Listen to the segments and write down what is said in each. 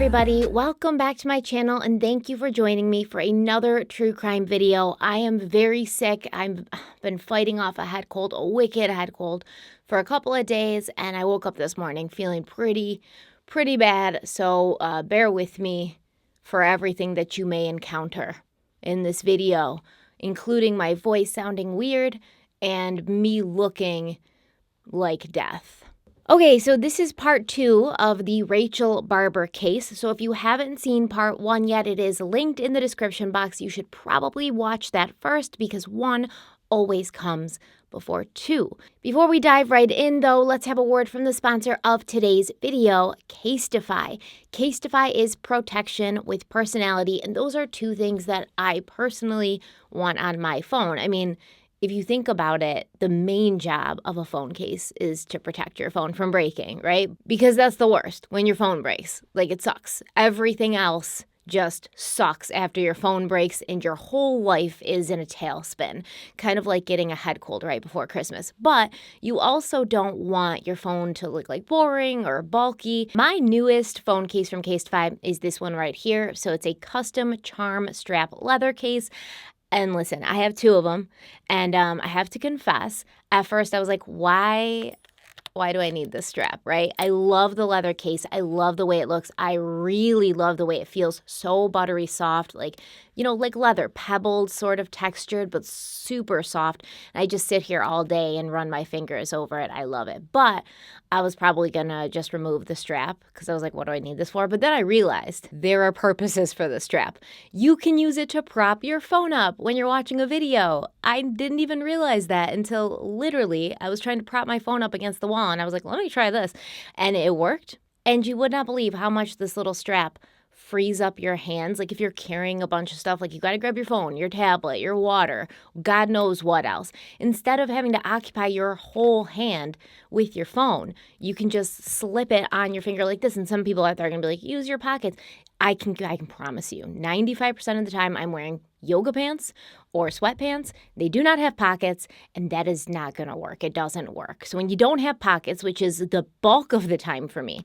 everybody, welcome back to my channel and thank you for joining me for another true crime video. I am very sick. I've been fighting off a head cold, a wicked head cold for a couple of days, and I woke up this morning feeling pretty bad, so bear with me for everything that you may encounter in this video, including my voice sounding weird and me looking like death. Okay, so this is part 2 of the Rachel Barber case. So if you haven't seen part 1 yet, it is linked in the description box. You should probably watch that first because 1 always comes before 2. Before we dive right in, though, let's have a word from the sponsor of today's video, Casetify. Casetify is protection with personality, and those are 2 things that I personally want on my phone. I mean, if you think about it, the main job of a phone case is to protect your phone from breaking, right? Because that's the worst, when your phone breaks. Like, it sucks. Everything else just sucks after your phone breaks and your whole life is in a tailspin, kind of like getting a head cold right before Christmas. But you also don't want your phone to look like boring or bulky. My newest phone case from Casetify is this one right here. So it's a custom charm strap leather case. And listen, I have 2 of them, and I have to confess, at first I was like, why do I need this strap, right? I love the leather case. I love the way it looks. I really love the way it feels. So buttery soft, like, like leather, pebbled, sort of textured, but super soft. And I just sit here all day and run my fingers over it. I love it. But I was probably going to just remove the strap because I was like, what do I need this for? But then I realized there are purposes for the strap. You can use it to prop your phone up when you're watching a video. I didn't even realize that until literally I was trying to prop my phone up against the wall. And I was like, let me try this. And it worked. And you would not believe how much this little strap frees up your hands. Like if you're carrying a bunch of stuff, like you got to grab your phone, your tablet, your water, God knows what else. Instead of having to occupy your whole hand with your phone, you can just slip it on your finger like this. And some people out there are going to be like, use your pockets. I can promise you, 95% of the time I'm wearing yoga pants or sweatpants. They do not have pockets, and that is not going to work. It doesn't work. So when you don't have pockets, which is the bulk of the time for me,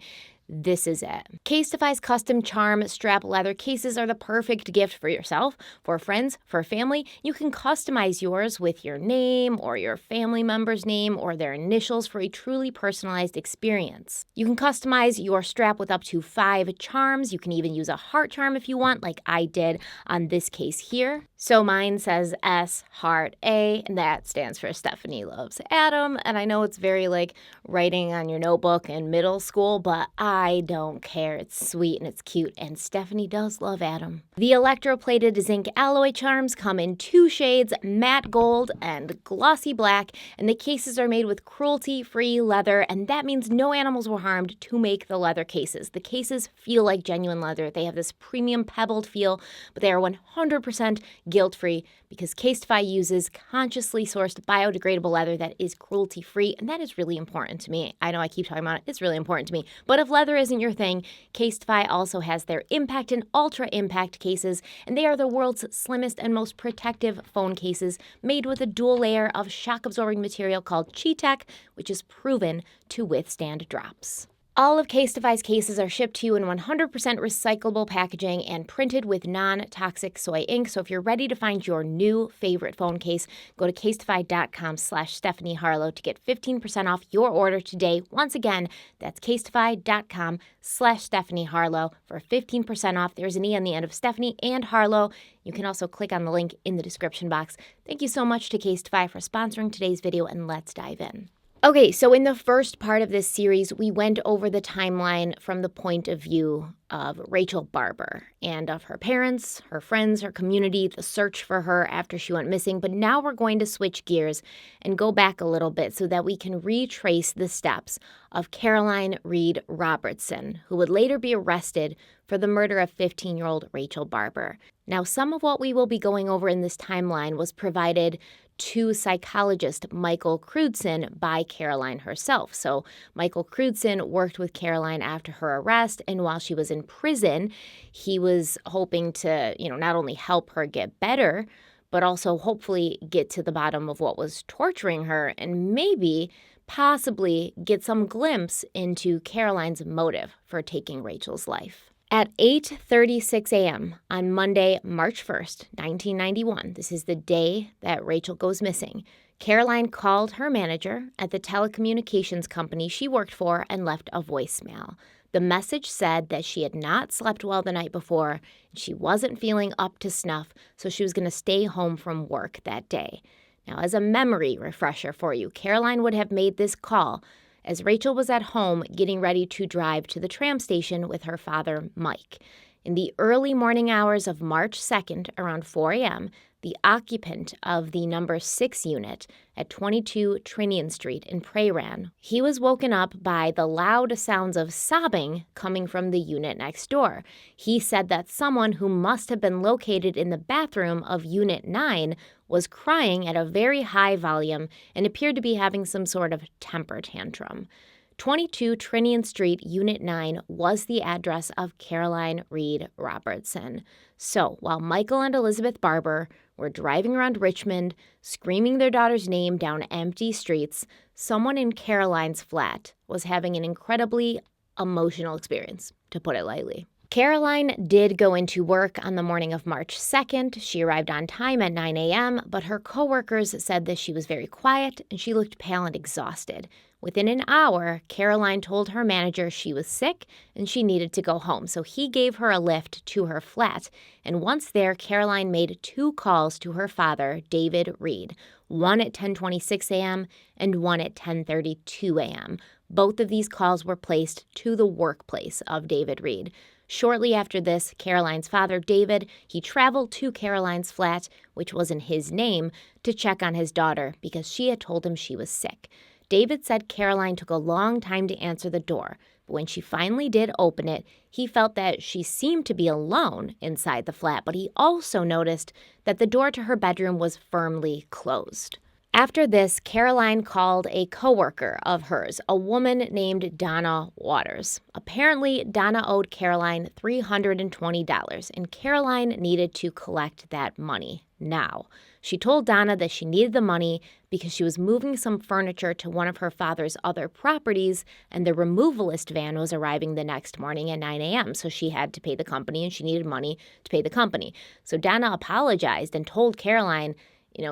this is it. Casetify's custom charm strap leather cases are the perfect gift for yourself, for friends, for family. You can customize yours with your name or your family member's name or their initials for a truly personalized experience. You can customize your strap with up to 5 charms. You can even use a heart charm if you want, like I did on this case here. So mine says S Heart A, and that stands for Stephanie Loves Adam. And I know it's very like writing on your notebook in middle school, but I don't care. It's sweet and it's cute, and Stephanie does love Adam. The electroplated zinc alloy charms come in 2 shades, matte gold and glossy black, and the cases are made with cruelty-free leather, and that means no animals were harmed to make the leather cases. The cases feel like genuine leather. They have this premium pebbled feel, but they are 100% guilt-free because Casetify uses consciously sourced biodegradable leather that is cruelty-free, and that is really important to me. I know I keep talking about it. It's really important to me. But if leather isn't your thing, Casetify also has their Impact and Ultra Impact cases, and they are the world's slimmest and most protective phone cases made with a dual layer of shock-absorbing material called Chi-Tech, which is proven to withstand drops. All of Casetify's cases are shipped to you in 100% recyclable packaging and printed with non-toxic soy ink. So if you're ready to find your new favorite phone case, go to casetify.com/stephanieharlowe to get 15% off your order today. Once again, that's casetify.com/stephanieharlowe for 15% off. There's an E on the end of Stephanie and Harlow. You can also click on the link in the description box. Thank you so much to Casetify for sponsoring today's video, and let's dive in. Okay, so in the first part of this series, we went over the timeline from the point of view of Rachel Barber and of her parents, her friends, her community, the search for her after she went missing. But now we're going to switch gears and go back a little bit so that we can retrace the steps of Caroline Reed Robertson, who would later be arrested for the murder of 15-year-old Rachel Barber. Now, some of what we will be going over in this timeline was provided to psychologist Michael Crudson by Caroline herself. So Michael Crudson worked with Caroline after her arrest, and while she was in prison, he was hoping to, not only help her get better, but also hopefully get to the bottom of what was torturing her and maybe possibly get some glimpse into Caroline's motive for taking Rachel's life. At 8:36 a.m. on Monday, March 1st, 1991, this is the day that Rachel goes missing, Caroline called her manager at the telecommunications company she worked for and left a voicemail. The message said that she had not slept well the night before, and she wasn't feeling up to snuff, so she was going to stay home from work that day. Now, as a memory refresher for you, Caroline would have made this call as Rachel was at home getting ready to drive to the tram station with her father, Mike. In the early morning hours of March 2nd, around 4 a.m., the occupant of the number 6 unit at 22 Trinian Street in Prairie, he was woken up by the loud sounds of sobbing coming from the unit next door. He said that someone who must have been located in the bathroom of Unit 9 was crying at a very high volume and appeared to be having some sort of temper tantrum. 22 Trinian Street, Unit 9 was the address of Caroline Reed Robertson. So while Michael and Elizabeth Barber were driving around Richmond, screaming their daughter's name down empty streets, someone in Caroline's flat was having an incredibly emotional experience, to put it lightly. Caroline did go into work on the morning of March 2nd. She arrived on time at 9 a.m., but her coworkers said that she was very quiet and she looked pale and exhausted. Within an hour, Caroline told her manager she was sick and she needed to go home, so he gave her a lift to her flat. And once there, Caroline made 2 calls to her father, David Reed, one at 10:26 a.m. and one at 10:32 a.m. Both of these calls were placed to the workplace of David Reed. Shortly after this, Caroline's father, David, he traveled to Caroline's flat, which was in his name, to check on his daughter because she had told him she was sick. David said Caroline took a long time to answer the door, but when she finally did open it, he felt that she seemed to be alone inside the flat, but he also noticed that the door to her bedroom was firmly closed. After this, Caroline called a coworker of hers, a woman named Donna Waters. Apparently, Donna owed Caroline $320, and Caroline needed to collect that money now. She told Donna that she needed the money because she was moving some furniture to one of her father's other properties, and the removalist van was arriving the next morning at 9 a.m., so she had to pay the company, and she needed money to pay the company. So Donna apologized and told Caroline,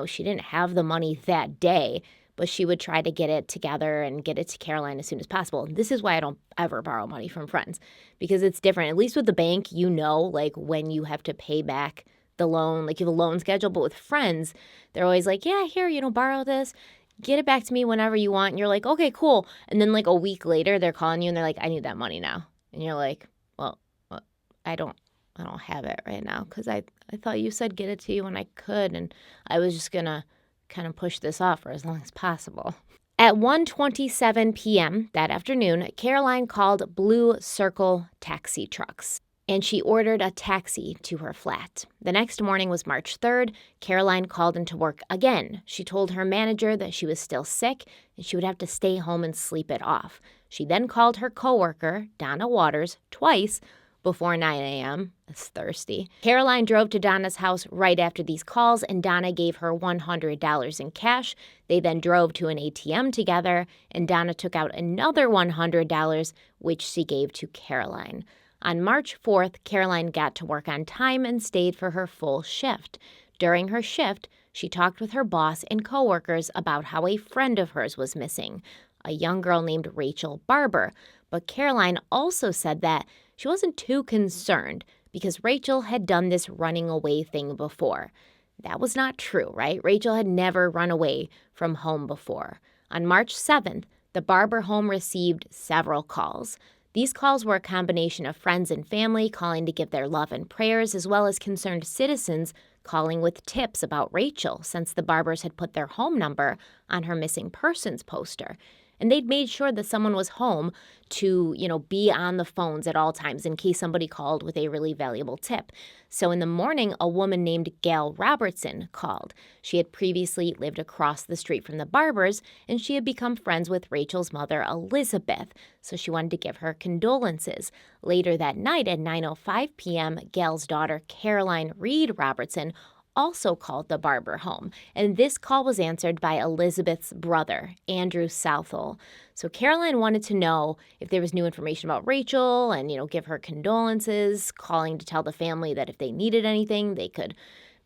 she didn't have the money that day, but she would try to get it together and get it to Caroline as soon as possible. And this is why I don't ever borrow money from friends, because it's different. At least with the bank, when you have to pay back the loan, you have a loan schedule. But with friends, they're always like, yeah, here, borrow this, get it back to me whenever you want. And you're like, okay, cool. And then a week later, they're calling you and they're like, I need that money now. And you're like, well, I don't have it right now because I thought you said get it to you when I could, and I was just going to kind of push this off for as long as possible. At 1:27 p.m. that afternoon, Caroline called Blue Circle taxi trucks, and she ordered a taxi to her flat. The next morning was March 3rd. Caroline called into work again. She told her manager that she was still sick and she would have to stay home and sleep it off. She then called her coworker, Donna Waters, twice before 9 a.m. It's thirsty. Caroline drove to Donna's house right after these calls, and Donna gave her $100 in cash. They then drove to an ATM together, and Donna took out another $100, which she gave to Caroline. On March 4th, Caroline got to work on time and stayed for her full shift. During her shift, she talked with her boss and coworkers about how a friend of hers was missing, a young girl named Rachel Barber. But Caroline also said that she wasn't too concerned because Rachel had done this running away thing before. That was not true, right? Rachel had never run away from home before. On March 7th, the Barber home received several calls. These calls were a combination of friends and family calling to give their love and prayers, as well as concerned citizens calling with tips about Rachel, since the Barbers had put their home number on her missing persons poster. And they'd made sure that someone was home to, be on the phones at all times in case somebody called with a really valuable tip. So in the morning, a woman named Gail Robertson called. She had previously lived across the street from the Barbers, and she had become friends with Rachel's mother, Elizabeth. So she wanted to give her condolences. Later that night at 9:05 p.m., Gail's daughter, Caroline Reed Robertson, also called the Barber home, and this call was answered by Elizabeth's brother, Andrew Southall. So Caroline wanted to know if there was new information about Rachel and, give her condolences, calling to tell the family that if they needed anything, they could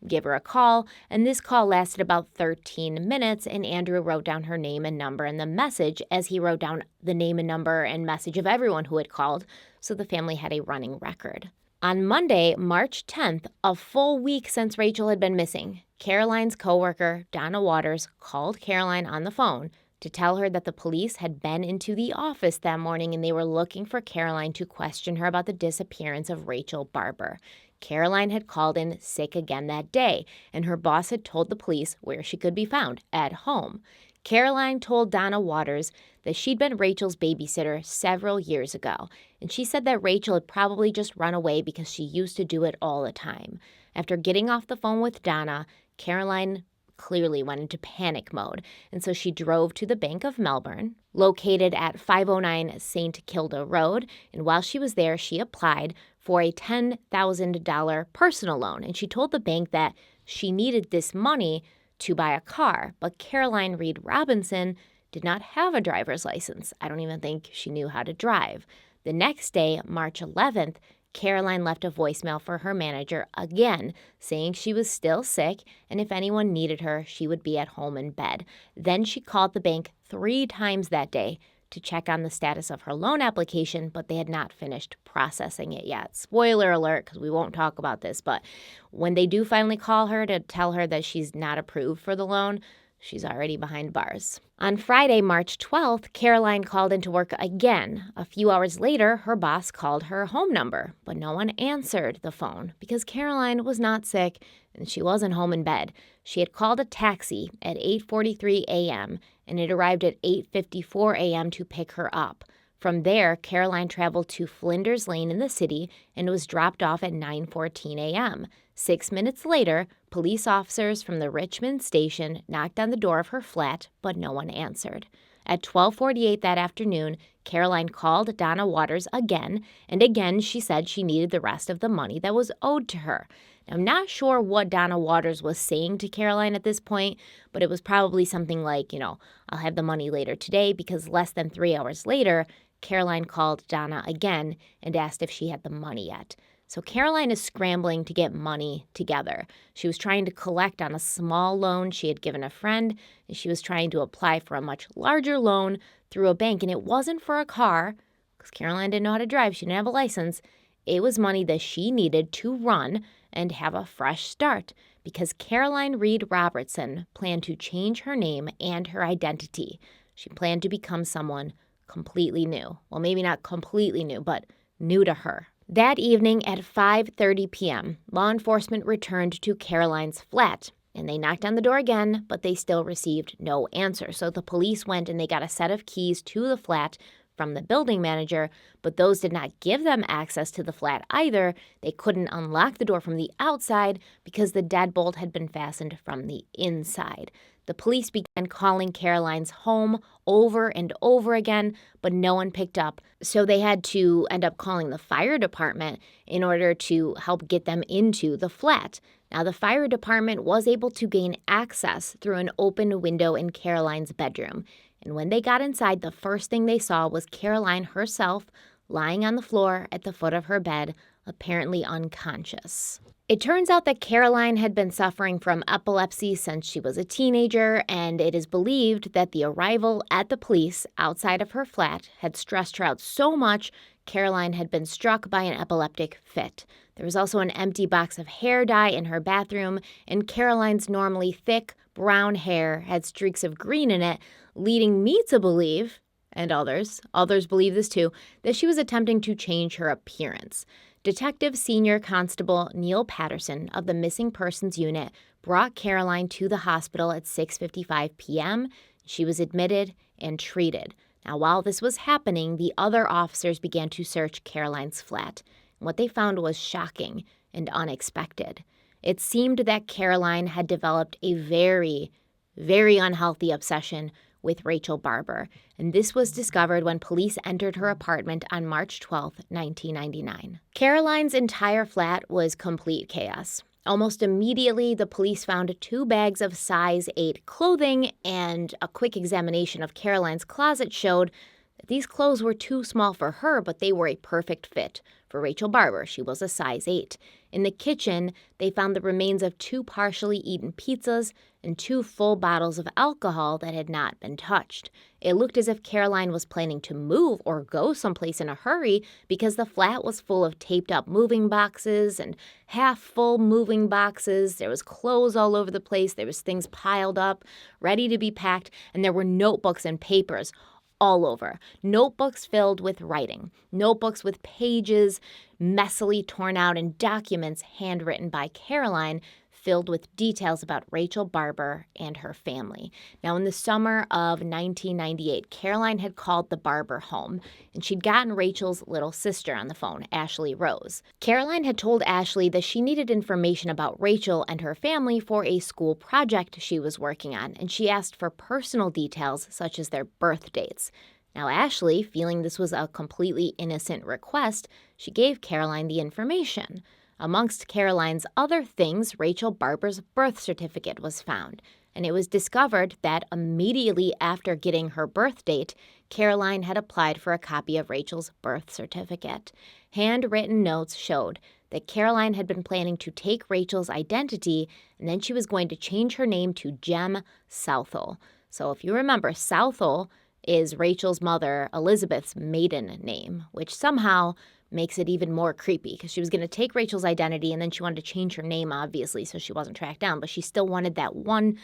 give her a call. And this call lasted about 13 minutes, and Andrew wrote down her name and number and the message as he wrote down the name and number and message of everyone who had called, so the family had a running record. On Monday, March 10th, a full week since Rachel had been missing, Caroline's coworker, Donna Waters, called Caroline on the phone to tell her that the police had been into the office that morning and they were looking for Caroline to question her about the disappearance of Rachel Barber. Caroline had called in sick again that day, and her boss had told the police where she could be found, at home. Caroline told Donna Waters that she'd been Rachel's babysitter several years ago, and she said that Rachel had probably just run away because she used to do it all the time. After getting off the phone with Donna, Caroline clearly went into panic mode, and so she drove to the Bank of Melbourne, located at 509 St. Kilda Road, and while she was there, she applied for a $10,000 personal loan, and she told the bank that she needed this money to buy a car, but Caroline Reed Robinson did not have a driver's license. I don't even think she knew how to drive. The next day, March 11th, Caroline left a voicemail for her manager again, saying she was still sick and if anyone needed her, she would be at home in bed. Then she called the bank 3 times that day to check on the status of her loan application, but they had not finished processing it yet. Spoiler alert, because we won't talk about this, but when they do finally call her to tell her that she's not approved for the loan, she's already behind bars. On Friday, March 12th, Caroline called into work again. A few hours later, her boss called her home number, but no one answered the phone because Caroline was not sick and she wasn't home in bed. She had called a taxi at 8:43 a.m. and it arrived at 8:54 a.m. to pick her up. From there, Caroline traveled to Flinders Lane in the city and was dropped off at 9:14 a.m. 6 minutes later, police officers from the Richmond station knocked on the door of her flat, but no one answered. At 12:48 that afternoon, Caroline called Donna Waters again, and again she said she needed the rest of the money that was owed to her. Now, I'm not sure what Donna Waters was saying to Caroline at this point, but it was probably something like, I'll have the money later today, because less than 3 hours later, Caroline called Donna again and asked if she had the money yet. So Caroline is scrambling to get money together. She was trying to collect on a small loan she had given a friend, and she was trying to apply for a much larger loan through a bank. And it wasn't for a car, because Caroline didn't know how to drive. She didn't have a license. It was money that she needed to run and have a fresh start, because Caroline Reed Robertson planned to change her name and her identity. She planned to become someone completely new. Well, maybe not completely new, but new to her. That evening at 5:30 p.m., law enforcement returned to Caroline's flat, and they knocked on the door again, but they still received no answer. So the police went and they got a set of keys to the flat from the building manager, but those did not give them access to the flat either. They couldn't unlock the door from the outside because the deadbolt had been fastened from the inside. The police began calling Caroline's home over and over again, but no one picked up. So they had to end up calling the fire department in order to help get them into the flat. Now, the fire department was able to gain access through an open window in Caroline's bedroom. And when they got inside, the first thing they saw was Caroline herself lying on the floor at the foot of her bed, apparently unconscious. It turns out that Caroline had been suffering from epilepsy since she was a teenager, and it is believed that the arrival at the police outside of her flat had stressed her out so much Caroline had been struck by an epileptic fit. There was also an empty box of hair dye in her bathroom, and Caroline's normally thick, brown hair had streaks of green in it, leading me to believe, and others believe this too, that she was attempting to change her appearance. Detective Senior Constable Neil Patterson of the Missing Persons Unit brought Caroline to the hospital at 6:55 p.m. She was admitted and treated. Now, while this was happening, the other officers began to search Caroline's flat. What they found was shocking and unexpected. It seemed that Caroline had developed a very, very unhealthy obsession with Rachel Barber, and this was discovered when police entered her apartment on March 12, 1999. Caroline's entire flat was complete chaos. Almost immediately, the police found 2 bags of size 8 clothing, and a quick examination of Caroline's closet showed that these clothes were too small for her, but they were a perfect fit for Rachel Barber. She was a size 8. In the kitchen, they found the remains of 2 partially eaten pizzas and 2 full bottles of alcohol that had not been touched. It looked as if Caroline was planning to move or go someplace in a hurry because the flat was full of taped-up moving boxes and half-full moving boxes. There was clothes all over the place. There was things piled up, ready to be packed, and there were notebooks and papers all over. Notebooks filled with writing, notebooks with pages messily torn out, and documents handwritten by Caroline filled with details about Rachel Barber and her family. Now, in the summer of 1998, Caroline had called the Barber home, and she'd gotten Rachel's little sister on the phone, Ashley Rose. Caroline had told Ashley that she needed information about Rachel and her family for a school project she was working on, and she asked for personal details such as their birth dates. Now, Ashley, feeling this was a completely innocent request, she gave Caroline the information. Amongst Caroline's other things, Rachel Barber's birth certificate was found, and it was discovered that immediately after getting her birth date, Caroline had applied for a copy of Rachel's birth certificate. Handwritten notes showed that Caroline had been planning to take Rachel's identity, and then she was going to change her name to Jem Southall. So if you remember, Southall is Rachel's mother, Elizabeth's maiden name, which somehow makes it even more creepy because she was going to take Rachel's identity and then she wanted to change her name, obviously, so she wasn't tracked down. But she still wanted that one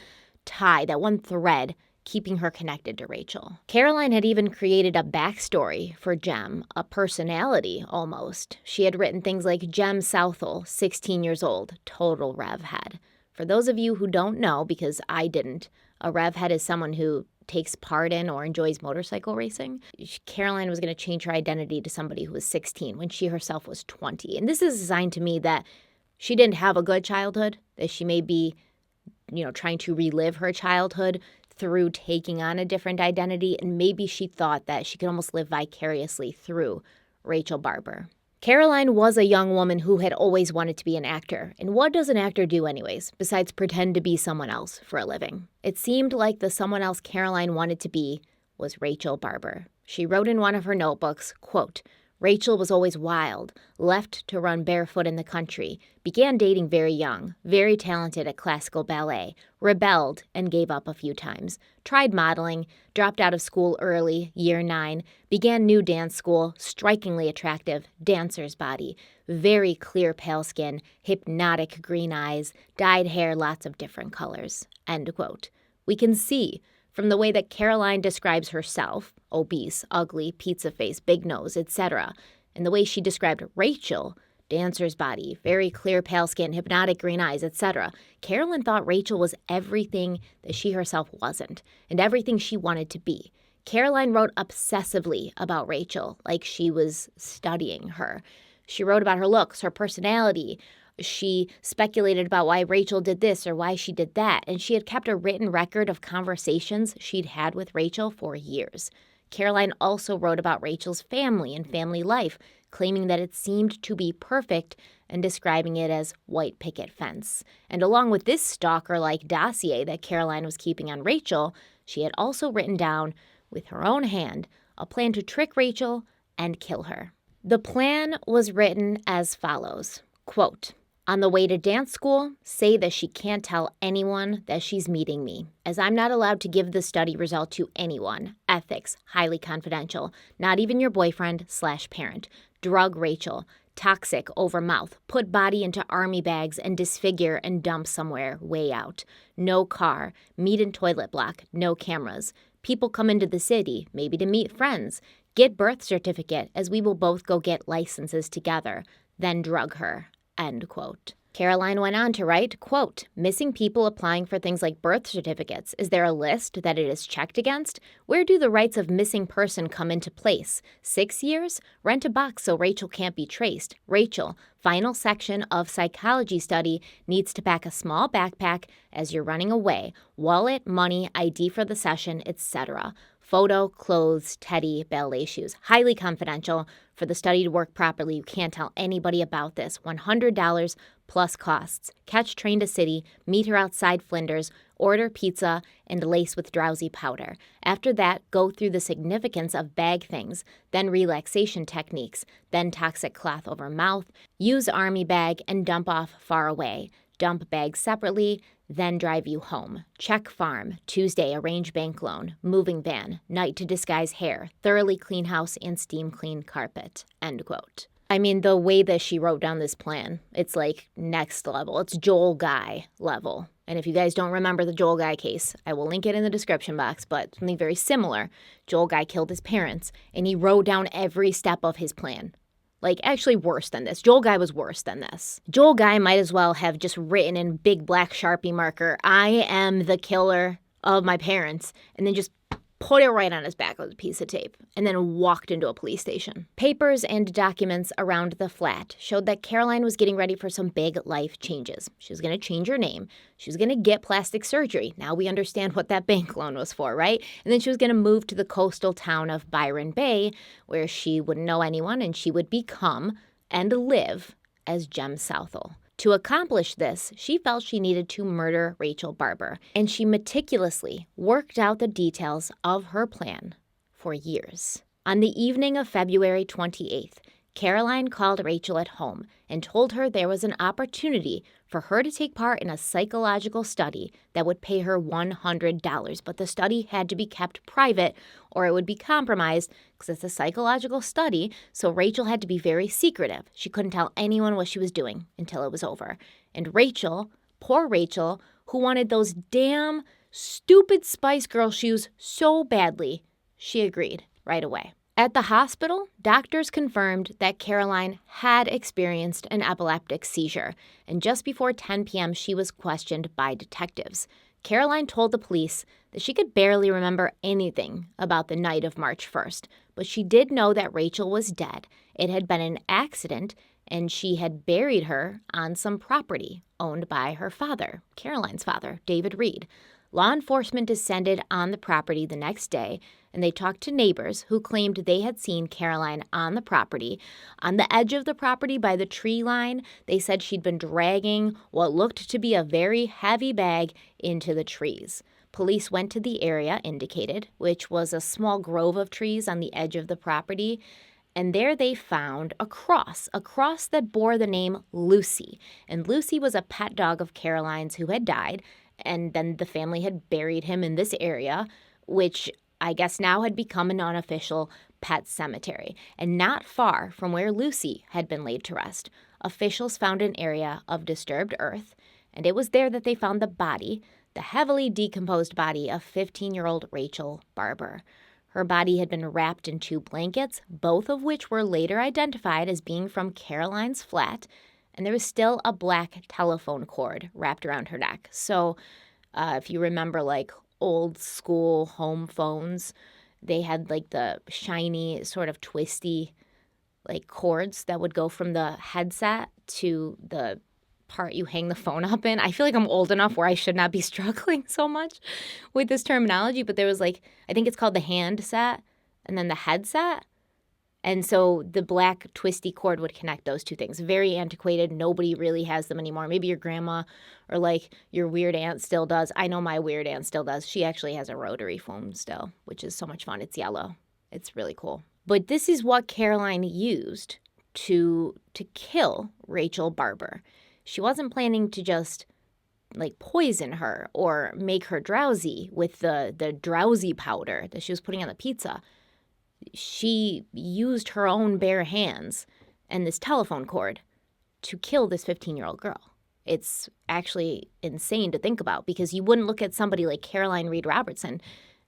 tie, that one thread keeping her connected to Rachel. Caroline had even created a backstory for Jem, a personality almost. She had written things like Jem Southall, 16 years old, total revhead. For those of you who don't know, because I didn't, a revhead is someone who takes part in or enjoys motorcycle racing. Caroline was going to change her identity to somebody who was 16 when she herself was 20. And this is a sign to me that she didn't have a good childhood, that she may be, trying to relive her childhood through taking on a different identity. And maybe she thought that she could almost live vicariously through Rachel Barber. Caroline was a young woman who had always wanted to be an actor. And what does an actor do anyways, besides pretend to be someone else for a living? It seemed like the someone else Caroline wanted to be was Rachel Barber. She wrote in one of her notebooks, quote, Rachel was always wild, left to run barefoot in the country, began dating very young, very talented at classical ballet, rebelled and gave up a few times, tried modeling, dropped out of school early, year 9, began new dance school, strikingly attractive, dancer's body, very clear pale skin, hypnotic green eyes, dyed hair lots of different colors, end quote. We can see from the way that Caroline describes herself, obese, ugly, pizza face, big nose, etc., and the way she described Rachel, dancer's body, very clear pale skin, hypnotic green eyes, etc., Caroline thought Rachel was everything that she herself wasn't, and everything she wanted to be. Caroline wrote obsessively about Rachel, like she was studying her. She wrote about her looks, her personality. She speculated about why Rachel did this or why she did that, and she had kept a written record of conversations she'd had with Rachel for years. Caroline also wrote about Rachel's family and family life, claiming that it seemed to be perfect and describing it as white picket fence. And along with this stalker-like dossier that Caroline was keeping on Rachel, she had also written down, with her own hand, a plan to trick Rachel and kill her. The plan was written as follows, quote, on the way to dance school, say that she can't tell anyone that she's meeting me, as I'm not allowed to give the study result to anyone. Ethics, highly confidential, not even your boyfriend/parent. Drug Rachel, toxic over mouth, put body into army bags and disfigure and dump somewhere way out. No car, meet in toilet block, no cameras. People come into the city, maybe to meet friends. Get birth certificate, as we will both go get licenses together. Then drug her. End quote. Caroline went on to write, quote, missing people applying for things like birth certificates. Is there a list that it is checked against? Where do the rights of missing person come into place? 6 years? Rent a box so Rachel can't be traced. Rachel, final section of psychology study, needs to pack a small backpack as you're running away. Wallet, money, ID for the session, etc. Photo, clothes, teddy, ballet shoes. Highly confidential. For the study to work properly, you can't tell anybody about this. $100 plus costs. Catch train to city, meet her outside Flinders, order pizza, and lace with drowsy powder. After that, go through the significance of bag things, then relaxation techniques, then toxic cloth over mouth, use army bag, and dump off far away. Dump bags separately, then drive you home. Check farm. Tuesday, arrange bank loan. Moving van. Night to disguise hair. Thoroughly clean house and steam clean carpet. End quote. I mean, the way that she wrote down this plan, it's like next level. It's Joel Guy level. And if you guys don't remember the Joel Guy case, I will link it in the description box, but something very similar. Joel Guy killed his parents, and he wrote down every step of his plan. Like, actually worse than this. Joel Guy was worse than this. Joel Guy might as well have just written in big black Sharpie marker, "I am the killer of my parents," and then just put it right on his back with a piece of tape, and then walked into a police station. Papers and documents around the flat showed that Caroline was getting ready for some big life changes. She was going to change her name. She was going to get plastic surgery. Now we understand what that bank loan was for, right? And then she was going to move to the coastal town of Byron Bay, where she wouldn't know anyone, and she would become and live as Jem Southall. To accomplish this, she felt she needed to murder Rachel Barber, and she meticulously worked out the details of her plan for years. On the evening of February 28th, Caroline called Rachel at home and told her there was an opportunity for her to take part in a psychological study that would pay her $100, but the study had to be kept private or it would be compromised because it's a psychological study, so Rachel had to be very secretive. She couldn't tell anyone what she was doing until it was over. And Rachel, poor Rachel, who wanted those damn stupid Spice Girl shoes so badly, she agreed right away. At the hospital, doctors confirmed that Caroline had experienced an epileptic seizure, and just before 10 p.m., she was questioned by detectives. Caroline told the police that she could barely remember anything about the night of March 1st, but she did know that Rachel was dead. It had been an accident, and she had buried her on some property owned by her father, Caroline's father, David Reed. Law enforcement descended on the property the next day, and they talked to neighbors who claimed they had seen Caroline on the property. On the edge of the property by the tree line, they said she'd been dragging what looked to be a very heavy bag into the trees. Police went to the area indicated, which was a small grove of trees on the edge of the property, and there they found a cross that bore the name Lucy. And Lucy was a pet dog of Caroline's who had died, and then the family had buried him in this area, which I guess now had become an unofficial pet cemetery. And not far from where Lucy had been laid to rest, officials found an area of disturbed earth, and it was there that they found the heavily decomposed body of 15-year-old Rachel Barber. Her body had been wrapped in 2 blankets, both of which were later identified as being from Caroline's flat, and there was still a black telephone cord wrapped around her neck. So if you remember, like, old school home phones, they had, like, the shiny, sort of twisty, like, cords that would go from the headset to the part you hang the phone up in. I feel like I'm old enough where I should not be struggling so much with this terminology, but there was, like, I think it's called the handset and then the headset. And so the black twisty cord would connect those 2 things. Very antiquated. Nobody really has them anymore. Maybe your grandma or like your weird aunt still does. I know my weird aunt still does. She actually has a rotary phone still, which is so much fun. It's yellow. It's really cool. But this is what Caroline used to kill Rachel Barber. She wasn't planning to just like poison her or make her drowsy with the drowsy powder that she was putting on the pizza. She used her own bare hands and this telephone cord to kill this 15-year-old girl. It's actually insane to think about because you wouldn't look at somebody like Caroline Reed Robertson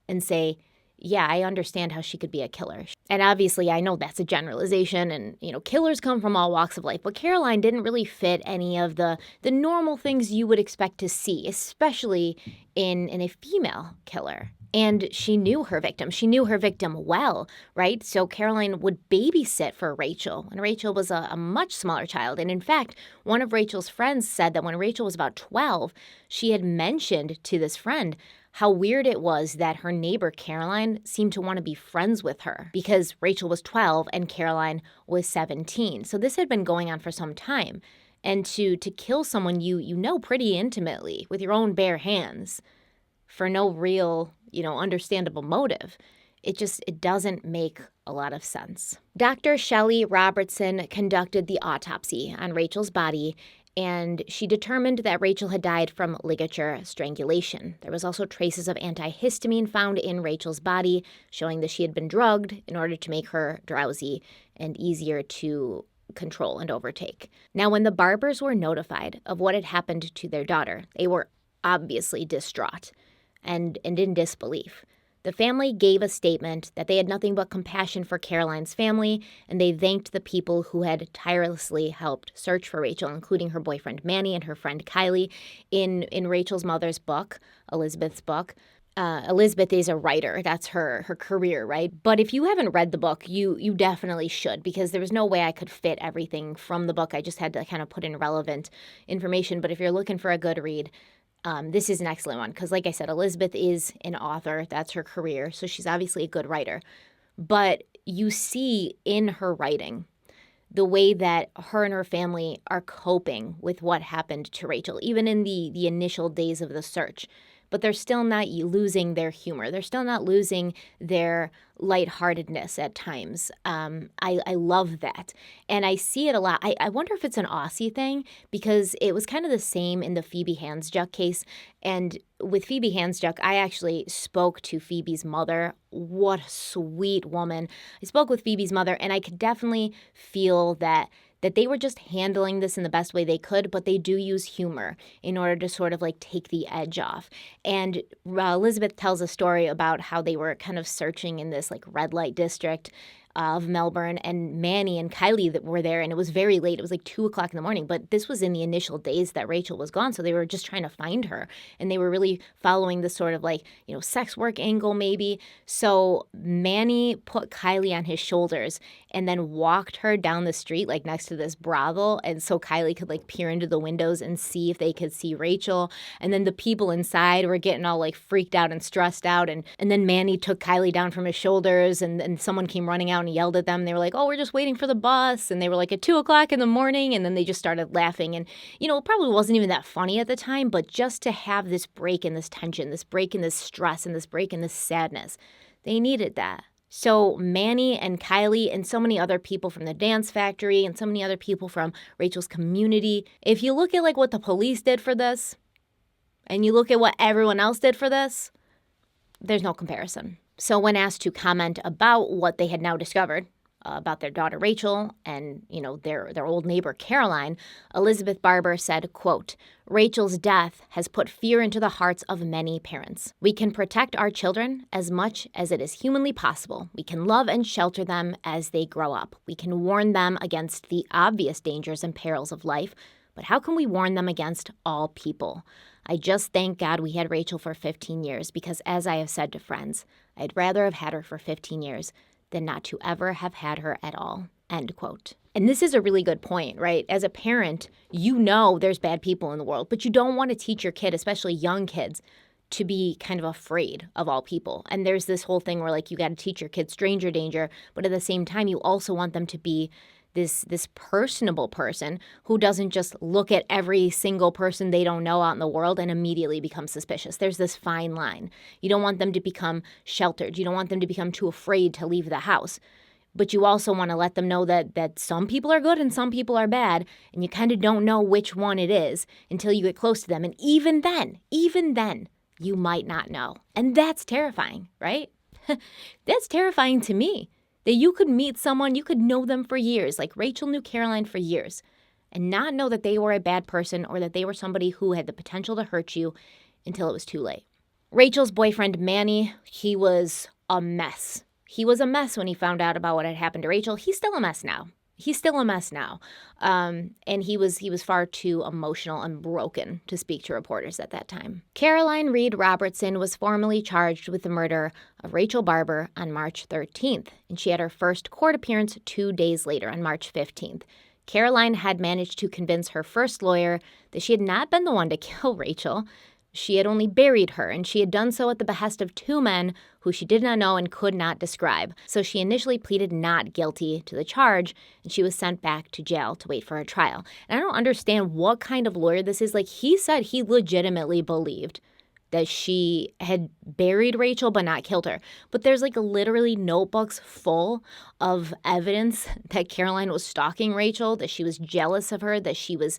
and say, yeah, I understand how she could be a killer. And obviously, I know that's a generalization and, killers come from all walks of life. But Caroline didn't really fit any of the normal things you would expect to see, especially in a female killer. And she knew her victim. She knew her victim well, right? So Caroline would babysit for Rachel. And Rachel was a much smaller child. And in fact, one of Rachel's friends said that when Rachel was about 12, she had mentioned to this friend how weird it was that her neighbor Caroline seemed to want to be friends with her because Rachel was 12 and Caroline was 17. So this had been going on for some time. And to kill someone you know pretty intimately with your own bare hands for no real, understandable motive. It doesn't make a lot of sense. Dr. Shelley Robertson conducted the autopsy on Rachel's body, and she determined that Rachel had died from ligature strangulation. There was also traces of antihistamine found in Rachel's body, showing that she had been drugged in order to make her drowsy and easier to control and overtake. Now, when the Barbers were notified of what had happened to their daughter, they were obviously distraught and in disbelief. The family gave a statement that they had nothing but compassion for Caroline's family, and they thanked the people who had tirelessly helped search for Rachel, including her boyfriend Manny and her friend Kylie. In Rachel's mother's book, Elizabeth's book, Elizabeth is a writer. That's her career, right? But if you haven't read the book, you definitely should, because there was no way I could fit everything from the book. I just had to kind of put in relevant information. But if you're looking for a good read, this is an excellent one because, like I said, Elizabeth is an author. That's her career, so she's obviously a good writer. But you see in her writing the way that her and her family are coping with what happened to Rachel, even in the initial days of the search. But they're still not losing their humor. They're still not losing their lightheartedness at times. I love that. And I see it a lot. I wonder if it's an Aussie thing, because it was kind of the same in the Phoebe Hansjuk case. And with Phoebe Hansjuk, I actually spoke to Phoebe's mother. What a sweet woman. I spoke with Phoebe's mother, and I could definitely feel that they were just handling this in the best way they could, but they do use humor in order to sort of like take the edge off. And Elizabeth tells a story about how they were kind of searching in this like red light district of Melbourne, and Manny and Kylie that were there, and it was very late. It was like 2 o'clock in the morning, but this was in the initial days that Rachel was gone, so they were just trying to find her, and they were really following this sort of like, sex work angle maybe. So Manny put Kylie on his shoulders and then walked her down the street like next to this brothel, and so Kylie could like peer into the windows and see if they could see Rachel. And then the people inside were getting all like freaked out and stressed out, and then Manny took Kylie down from his shoulders, and someone came running out and yelled at them. They were like, "Oh, we're just waiting for the bus." And they were like at 2 o'clock in the morning, and then they just started laughing. And it probably wasn't even that funny at the time, but just to have this break in this tension, this break in this stress, and this break in this sadness, they needed that. So Manny and Kylie and so many other people from the dance factory and so many other people from Rachel's community, if you look at like what the police did for this and you look at what everyone else did for this, there's no comparison. So when asked to comment about what they had now discovered about their daughter Rachel and, their old neighbor Caroline, Elizabeth Barber said, quote, "Rachel's death has put fear into the hearts of many parents. We can protect our children as much as it is humanly possible. We can love and shelter them as they grow up. We can warn them against the obvious dangers and perils of life, but how can we warn them against all people? I just thank God we had Rachel for 15 years because, as I have said to friends, I'd rather have had her for 15 years than not to ever have had her at all." End quote. And this is a really good point, right? As a parent, there's bad people in the world, but you don't want to teach your kid, especially young kids, to be kind of afraid of all people. And there's this whole thing where like you got to teach your kids stranger danger, but at the same time, you also want them to be this personable person who doesn't just look at every single person they don't know out in the world and immediately become suspicious. There's this fine line. You don't want them to become sheltered. You don't want them to become too afraid to leave the house. But you also want to let them know that some people are good and some people are bad, and you kind of don't know which one it is until you get close to them. And even then, you might not know. And that's terrifying, right? That's terrifying to me. That you could meet someone, you could know them for years, like Rachel knew Caroline for years, and not know that they were a bad person or that they were somebody who had the potential to hurt you until it was too late. Rachel's boyfriend, Manny, he was a mess. He was a mess when he found out about what had happened to Rachel. He's still a mess now. And he was far too emotional and broken to speak to reporters at that time. Caroline Reed Robertson was formally charged with the murder of Rachel Barber on March 13th, and she had her first court appearance 2 days later on March 15th. Caroline had managed to convince her first lawyer that she had not been the one to kill Rachel, She had only buried her, and she had done so at the behest of two men who she did not know and could not describe. So she initially pleaded not guilty to the charge, and she was sent back to jail to wait for her trial. And I don't understand what kind of lawyer this is. Like, he said he legitimately believed that she had buried Rachel but not killed her. But there's like literally notebooks full of evidence that Caroline was stalking Rachel, that she was jealous of her, that she was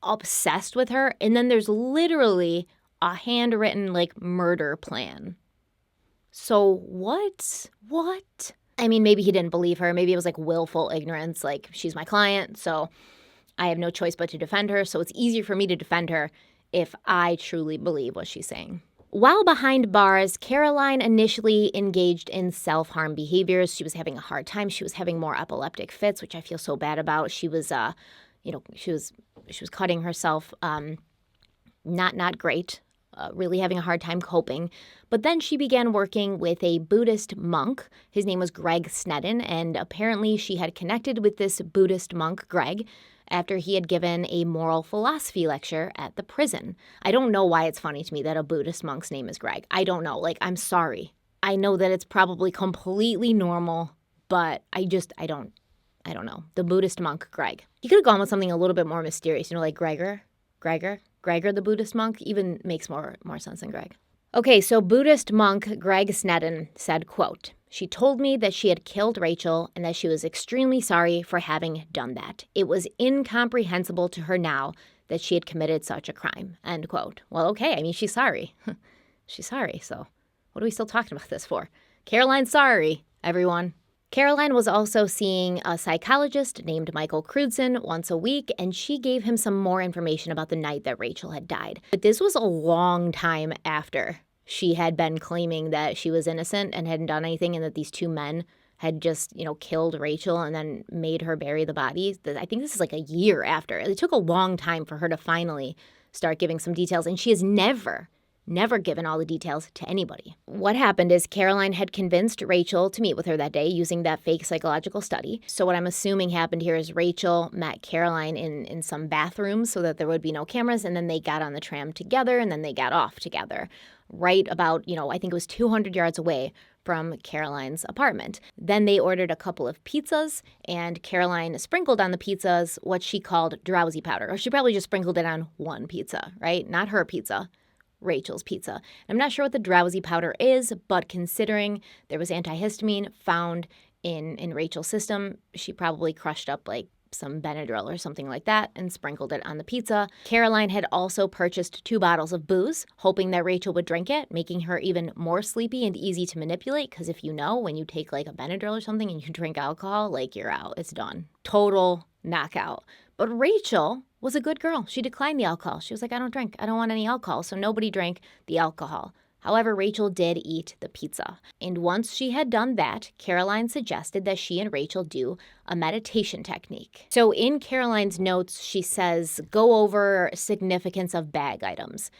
obsessed with her. And then there's literally a handwritten like murder plan. So what? I mean, maybe he didn't believe her. Maybe it was like willful ignorance. Like, she's my client, so I have no choice but to defend her. So it's easier for me to defend her if I truly believe what she's saying. While behind bars, Caroline initially engaged in self-harm behaviors. She was having a hard time. She was having more epileptic fits, which I feel so bad about. She was, she was cutting herself. Not great. Really having a hard time coping. But then she began working with a Buddhist monk. His name was Greg Sneddon, and apparently she had connected with this Buddhist monk, Greg, after he had given a moral philosophy lecture at the prison. I don't know why it's funny to me that a Buddhist monk's name is Greg. I don't know. Like, I'm sorry. I know that it's probably completely normal, but I don't know. The Buddhist monk, Greg. He could have gone with something a little bit more mysterious, like Gregor, the Buddhist monk, even makes more sense than Greg. Okay, so Buddhist monk Greg Sneddon said, quote, "She told me that she had killed Rachel and that she was extremely sorry for having done that. It was incomprehensible to her now that she had committed such a crime," end quote. Well, okay, I mean, she's sorry. She's sorry, so what are we still talking about this for? Caroline's sorry, everyone. Caroline was also seeing a psychologist named Michael Crudson once a week, and she gave him some more information about the night that Rachel had died. But this was a long time after she had been claiming that she was innocent and hadn't done anything, and that these two men had just, killed Rachel and then made her bury the body. I think this is like a year after. It took a long time for her to finally start giving some details, and she has never given all the details to anybody. What happened is Caroline had convinced Rachel to meet with her that day using that fake psychological study. So what I'm assuming happened here is Rachel met Caroline in some bathroom so that there would be no cameras, and then they got on the tram together, and then they got off together right about, I think it was 200 yards away from Caroline's apartment. Then they ordered a couple of pizzas, and Caroline sprinkled on the pizzas what she called drowsy powder. Or she probably just sprinkled it on one pizza, right? Not her pizza. Rachel's pizza. I'm not sure what the drowsy powder is, but considering there was antihistamine found in Rachel's system, she probably crushed up like some Benadryl or something like that and sprinkled it on the pizza. Caroline had also purchased 2 bottles of booze, hoping that Rachel would drink it, making her even more sleepy and easy to manipulate, because if when you take like a Benadryl or something and you drink alcohol, like, you're out. It's done. Total knockout. But Rachel was a good girl. She declined the alcohol. She was like, I don't drink. I don't want any alcohol. So nobody drank the alcohol. However, Rachel did eat the pizza. And once she had done that, Caroline suggested that she and Rachel do a meditation technique. So in Caroline's notes, she says, go over significance of bag items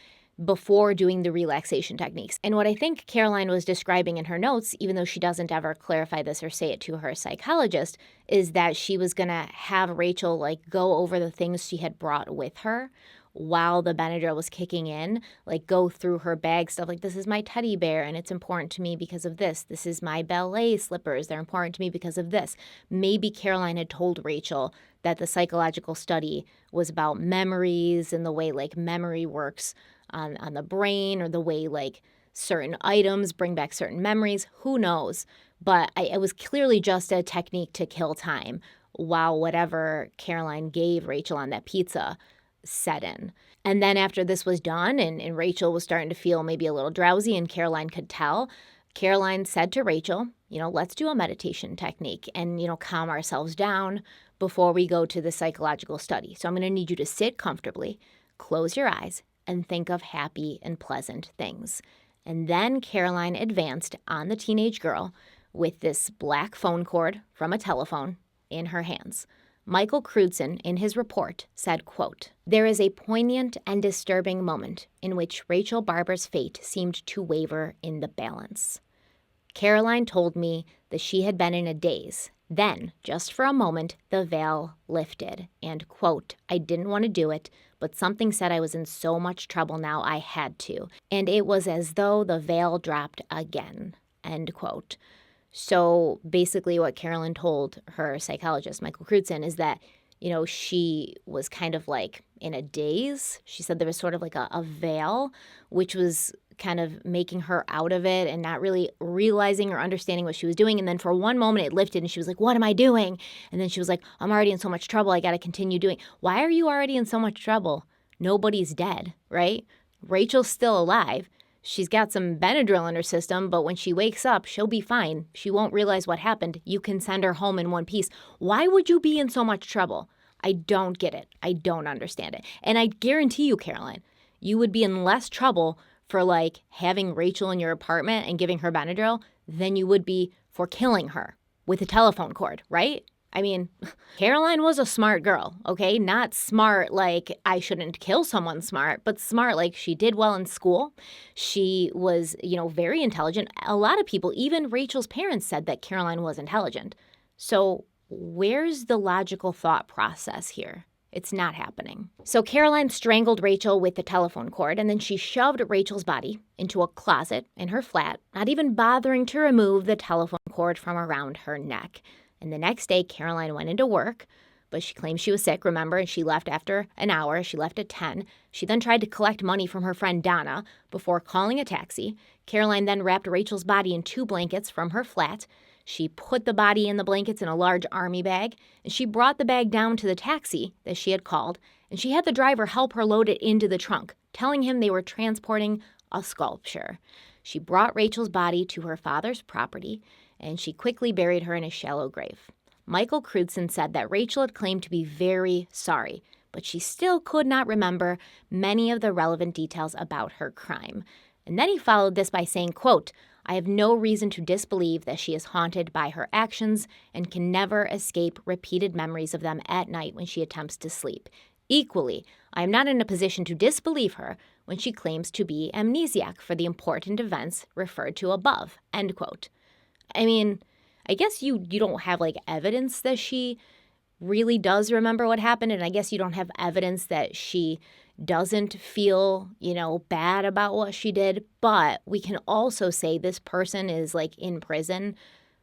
before doing the relaxation techniques. And what I think Caroline was describing in her notes, even though she doesn't ever clarify this or say it to her psychologist, is that she was going to have Rachel like go over the things she had brought with her while the Benadryl was kicking in, like go through her bag stuff like, this is my teddy bear and it's important to me because of this. This is my ballet slippers. They're important to me because of this. Maybe Caroline had told Rachel that the psychological study was about memories and the way like memory works on the brain, or the way like certain items bring back certain memories. Who knows? But it was clearly just a technique to kill time while whatever Caroline gave Rachel on that pizza set in. And then after this was done and Rachel was starting to feel maybe a little drowsy and Caroline could tell, Caroline said to Rachel, let's do a meditation technique and, calm ourselves down before we go to the psychological study. So I'm going to need you to sit comfortably, close your eyes, and think of happy and pleasant things. And then Caroline advanced on the teenage girl with this black phone cord from a telephone in her hands. Michael Crudson, in his report, said, quote, "There is a poignant and disturbing moment in which Rachel Barber's fate seemed to waver in the balance. Caroline told me that she had been in a daze Then, just for a moment, the veil lifted and, quote, I didn't want to do it, but something said I was in so much trouble now I had to. And it was as though the veil dropped again, end quote. So basically what Carolyn told her psychologist, Michael Crutzen, is that, she was kind of like in a daze. She said there was sort of like a veil, which was kind of making her out of it and not really realizing or understanding what she was doing. And then for one moment it lifted and she was like, what am I doing? And then she was like, I'm already in so much trouble. I got to continue doing. Why are you already in so much trouble? Nobody's dead, right? Rachel's still alive. She's got some Benadryl in her system, but when she wakes up, she'll be fine. She won't realize what happened. You can send her home in one piece. Why would you be in so much trouble? I don't get it. I don't understand it. And I guarantee you, Caroline, you would be in less trouble for like having Rachel in your apartment and giving her Benadryl than you would be for killing her with a telephone cord, right? I mean, Caroline was a smart girl, okay? Not smart like I shouldn't kill someone smart, but smart like she did well in school. She was, very intelligent. A lot of people, even Rachel's parents, said that Caroline was intelligent. So where's the logical thought process here? It's not happening. So Caroline strangled Rachel with the telephone cord, and then she shoved Rachel's body into a closet in her flat, not even bothering to remove the telephone cord from around her neck. And the next day, Caroline went into work, but she claimed she was sick, remember, and she left after an hour. She left at 10. She then tried to collect money from her friend Donna before calling a taxi. Caroline then wrapped Rachel's body in 2 blankets from her flat. She put the body in the blankets in a large army bag, and she brought the bag down to the taxi that she had called, and she had the driver help her load it into the trunk, telling him they were transporting a sculpture. She brought Rachel's body to her father's property, and she quickly buried her in a shallow grave. Michael Crutzen said that Rachel had claimed to be very sorry, but she still could not remember many of the relevant details about her crime. And then he followed this by saying, quote, I have no reason to disbelieve that she is haunted by her actions and can never escape repeated memories of them at night when she attempts to sleep. Equally, I am not in a position to disbelieve her when she claims to be amnesiac for the important events referred to above, end quote. I mean, I guess you don't have like evidence that she really does remember what happened, and I guess you don't have evidence that she doesn't feel, bad about what she did, but we can also say this person is like in prison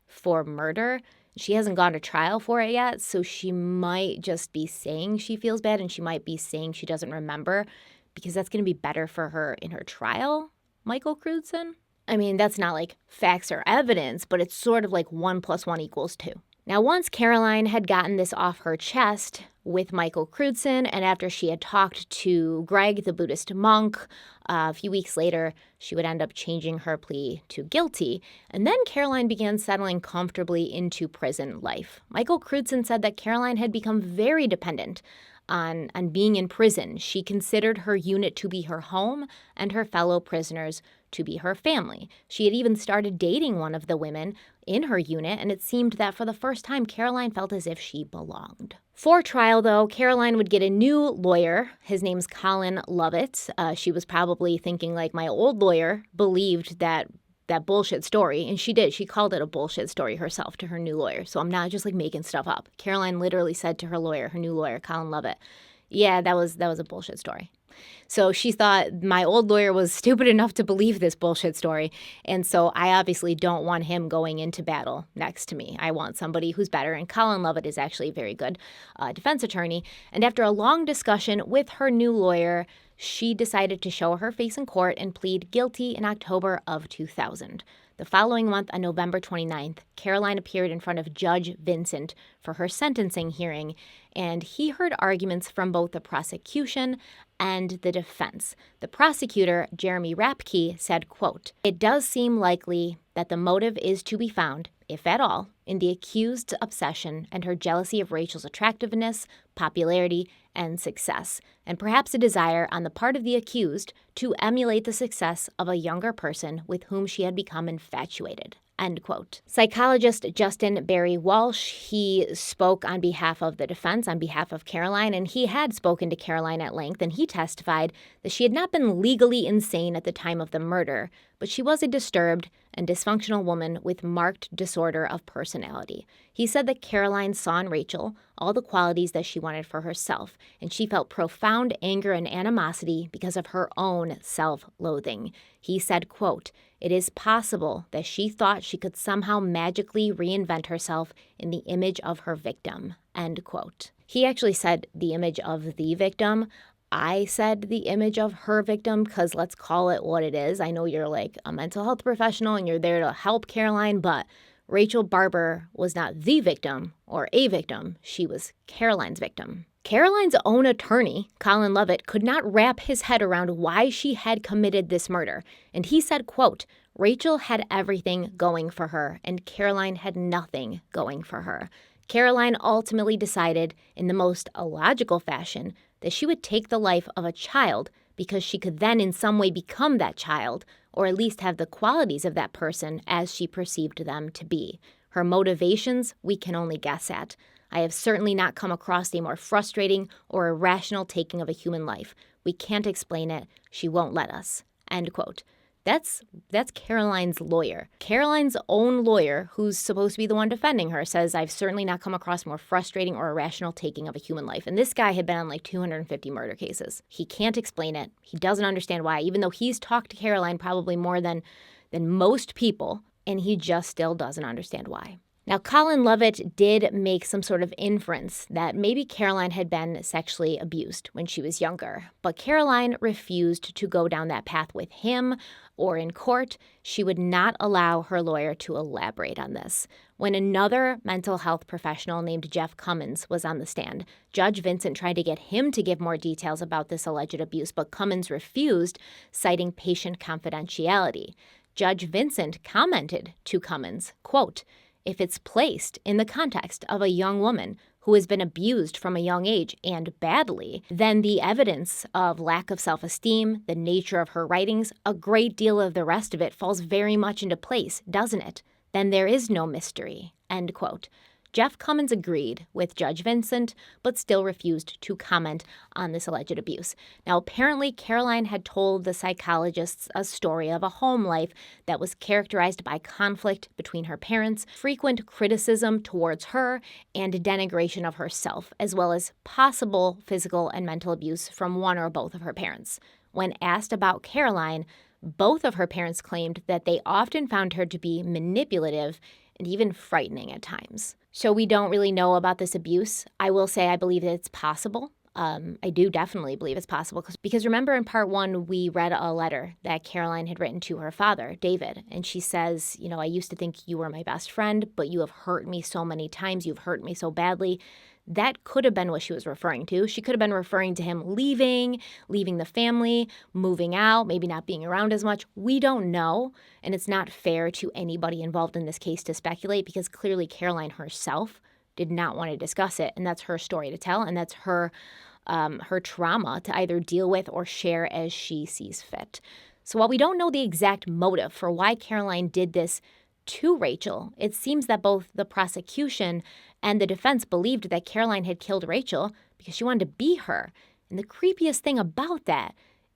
for murder. She hasn't gone to trial for it yet, so she might just be saying she feels bad and she might be saying she doesn't remember because that's going to be better for her in her trial, Michael Crutzen. I mean, that's not like facts or evidence, but it's sort of like 1 + 1 = 2. Now, once Caroline had gotten this off her chest with Michael Crutzen, and after she had talked to Greg, the Buddhist monk, a few weeks later, she would end up changing her plea to guilty. And then Caroline began settling comfortably into prison life. Michael Crutzen said that Caroline had become very dependent on being in prison. She considered her unit to be her home and her fellow prisoners to be her family. She had even started dating one of the women in her unit, and it seemed that for the first time, Caroline felt as if she belonged. For trial, though, Caroline would get a new lawyer. His name's Colin Lovett. She was probably thinking, like, my old lawyer believed that bullshit story, and she did. She called it a bullshit story herself to her new lawyer, so I'm not just, like, making stuff up. Caroline literally said to her lawyer, her new lawyer, Colin Lovett, yeah, that was a bullshit story. So she thought my old lawyer was stupid enough to believe this bullshit story. And so I obviously don't want him going into battle next to me. I want somebody who's better. And Colin Lovett is actually a very good defense attorney. And after a long discussion with her new lawyer, she decided to show her face in court and plead guilty in October of 2000. The following month, on November 29th, Caroline appeared in front of Judge Vincent for her sentencing hearing, and he heard arguments from both the prosecution and the defense. The prosecutor, Jeremy Rapke, said, quote, "It does seem likely that the motive is to be found, if at all, in the accused's obsession and her jealousy of Rachel's attractiveness, popularity, and success, and perhaps a desire on the part of the accused to emulate the success of a younger person with whom she had become infatuated," End quote. Psychologist Justin Barry Walsh, he spoke on behalf of the defense, on behalf of Caroline, and he had spoken to Caroline at length, and he testified that she had not been legally insane at the time of the murder, but she was a disturbed and dysfunctional woman with marked disorder of personality. He said that Caroline saw in Rachel all the qualities that she wanted for herself, and she felt profound anger and animosity because of her own self-loathing. He said, quote, "It is possible that she thought she could somehow magically reinvent herself in the image of her victim," end quote. He actually said the image of the victim. I said the image of her victim because let's call it what it is. I know you're like a mental health professional and you're there to help Caroline, but Rachel Barber was not the victim or a victim. She was Caroline's victim. Caroline's own attorney, Colin Lovett, could not wrap his head around why she had committed this murder. And he said, quote, "Rachel had everything going for her, and Caroline had nothing going for her. Caroline ultimately decided, in the most illogical fashion, that she would take the life of a child because she could then in some way become that child, or at least have the qualities of that person as she perceived them to be. Her motivations we can only guess at. I have certainly not come across a more frustrating or irrational taking of a human life. We can't explain it. She won't let us." End quote. That's Caroline's lawyer. Caroline's own lawyer, who's supposed to be the one defending her, says, "I've certainly not come across more frustrating or irrational taking of a human life." And this guy had been on like 250 murder cases. He can't explain it. He doesn't understand why, even though he's talked to Caroline probably more than most people, and he just still doesn't understand why. Now, Colin Lovett did make some sort of inference that maybe Caroline had been sexually abused when she was younger, but Caroline refused to go down that path with him or in court. She would not allow her lawyer to elaborate on this. When another mental health professional named Jeff Cummins was on the stand, Judge Vincent tried to get him to give more details about this alleged abuse, but Cummins refused, citing patient confidentiality. Judge Vincent commented to Cummins, quote, "If it's placed in the context of a young woman who has been abused from a young age and badly, then the evidence of lack of self-esteem, the nature of her writings, a great deal of the rest of it falls very much into place, doesn't it? Then there is no mystery," end quote. Jeff Cummins agreed with Judge Vincent, but still refused to comment on this alleged abuse. Now, apparently, Caroline had told the psychologists a story of a home life that was characterized by conflict between her parents, frequent criticism towards her, and denigration of herself, as well as possible physical and mental abuse from one or both of her parents. When asked about Caroline, both of her parents claimed that they often found her to be manipulative and even frightening at times. So we don't really know about this abuse. I will say I believe that it's possible. I do definitely believe it's possible because remember in part 1, we read a letter that Caroline had written to her father, David, and she says, "I used to think you were my best friend, but you have hurt me so many times. You've hurt me so badly." That could have been what she was referring to. She could have been referring to him leaving the family, moving out, maybe not being around as much. We don't know, and it's not fair to anybody involved in this case to speculate because clearly Caroline herself did not want to discuss it, and that's her story to tell, and that's her trauma to either deal with or share as she sees fit. So while we don't know the exact motive for why Caroline did this to Rachel, it seems that both the prosecution and the defense believed that Caroline had killed Rachel because she wanted to be her. And the creepiest thing about that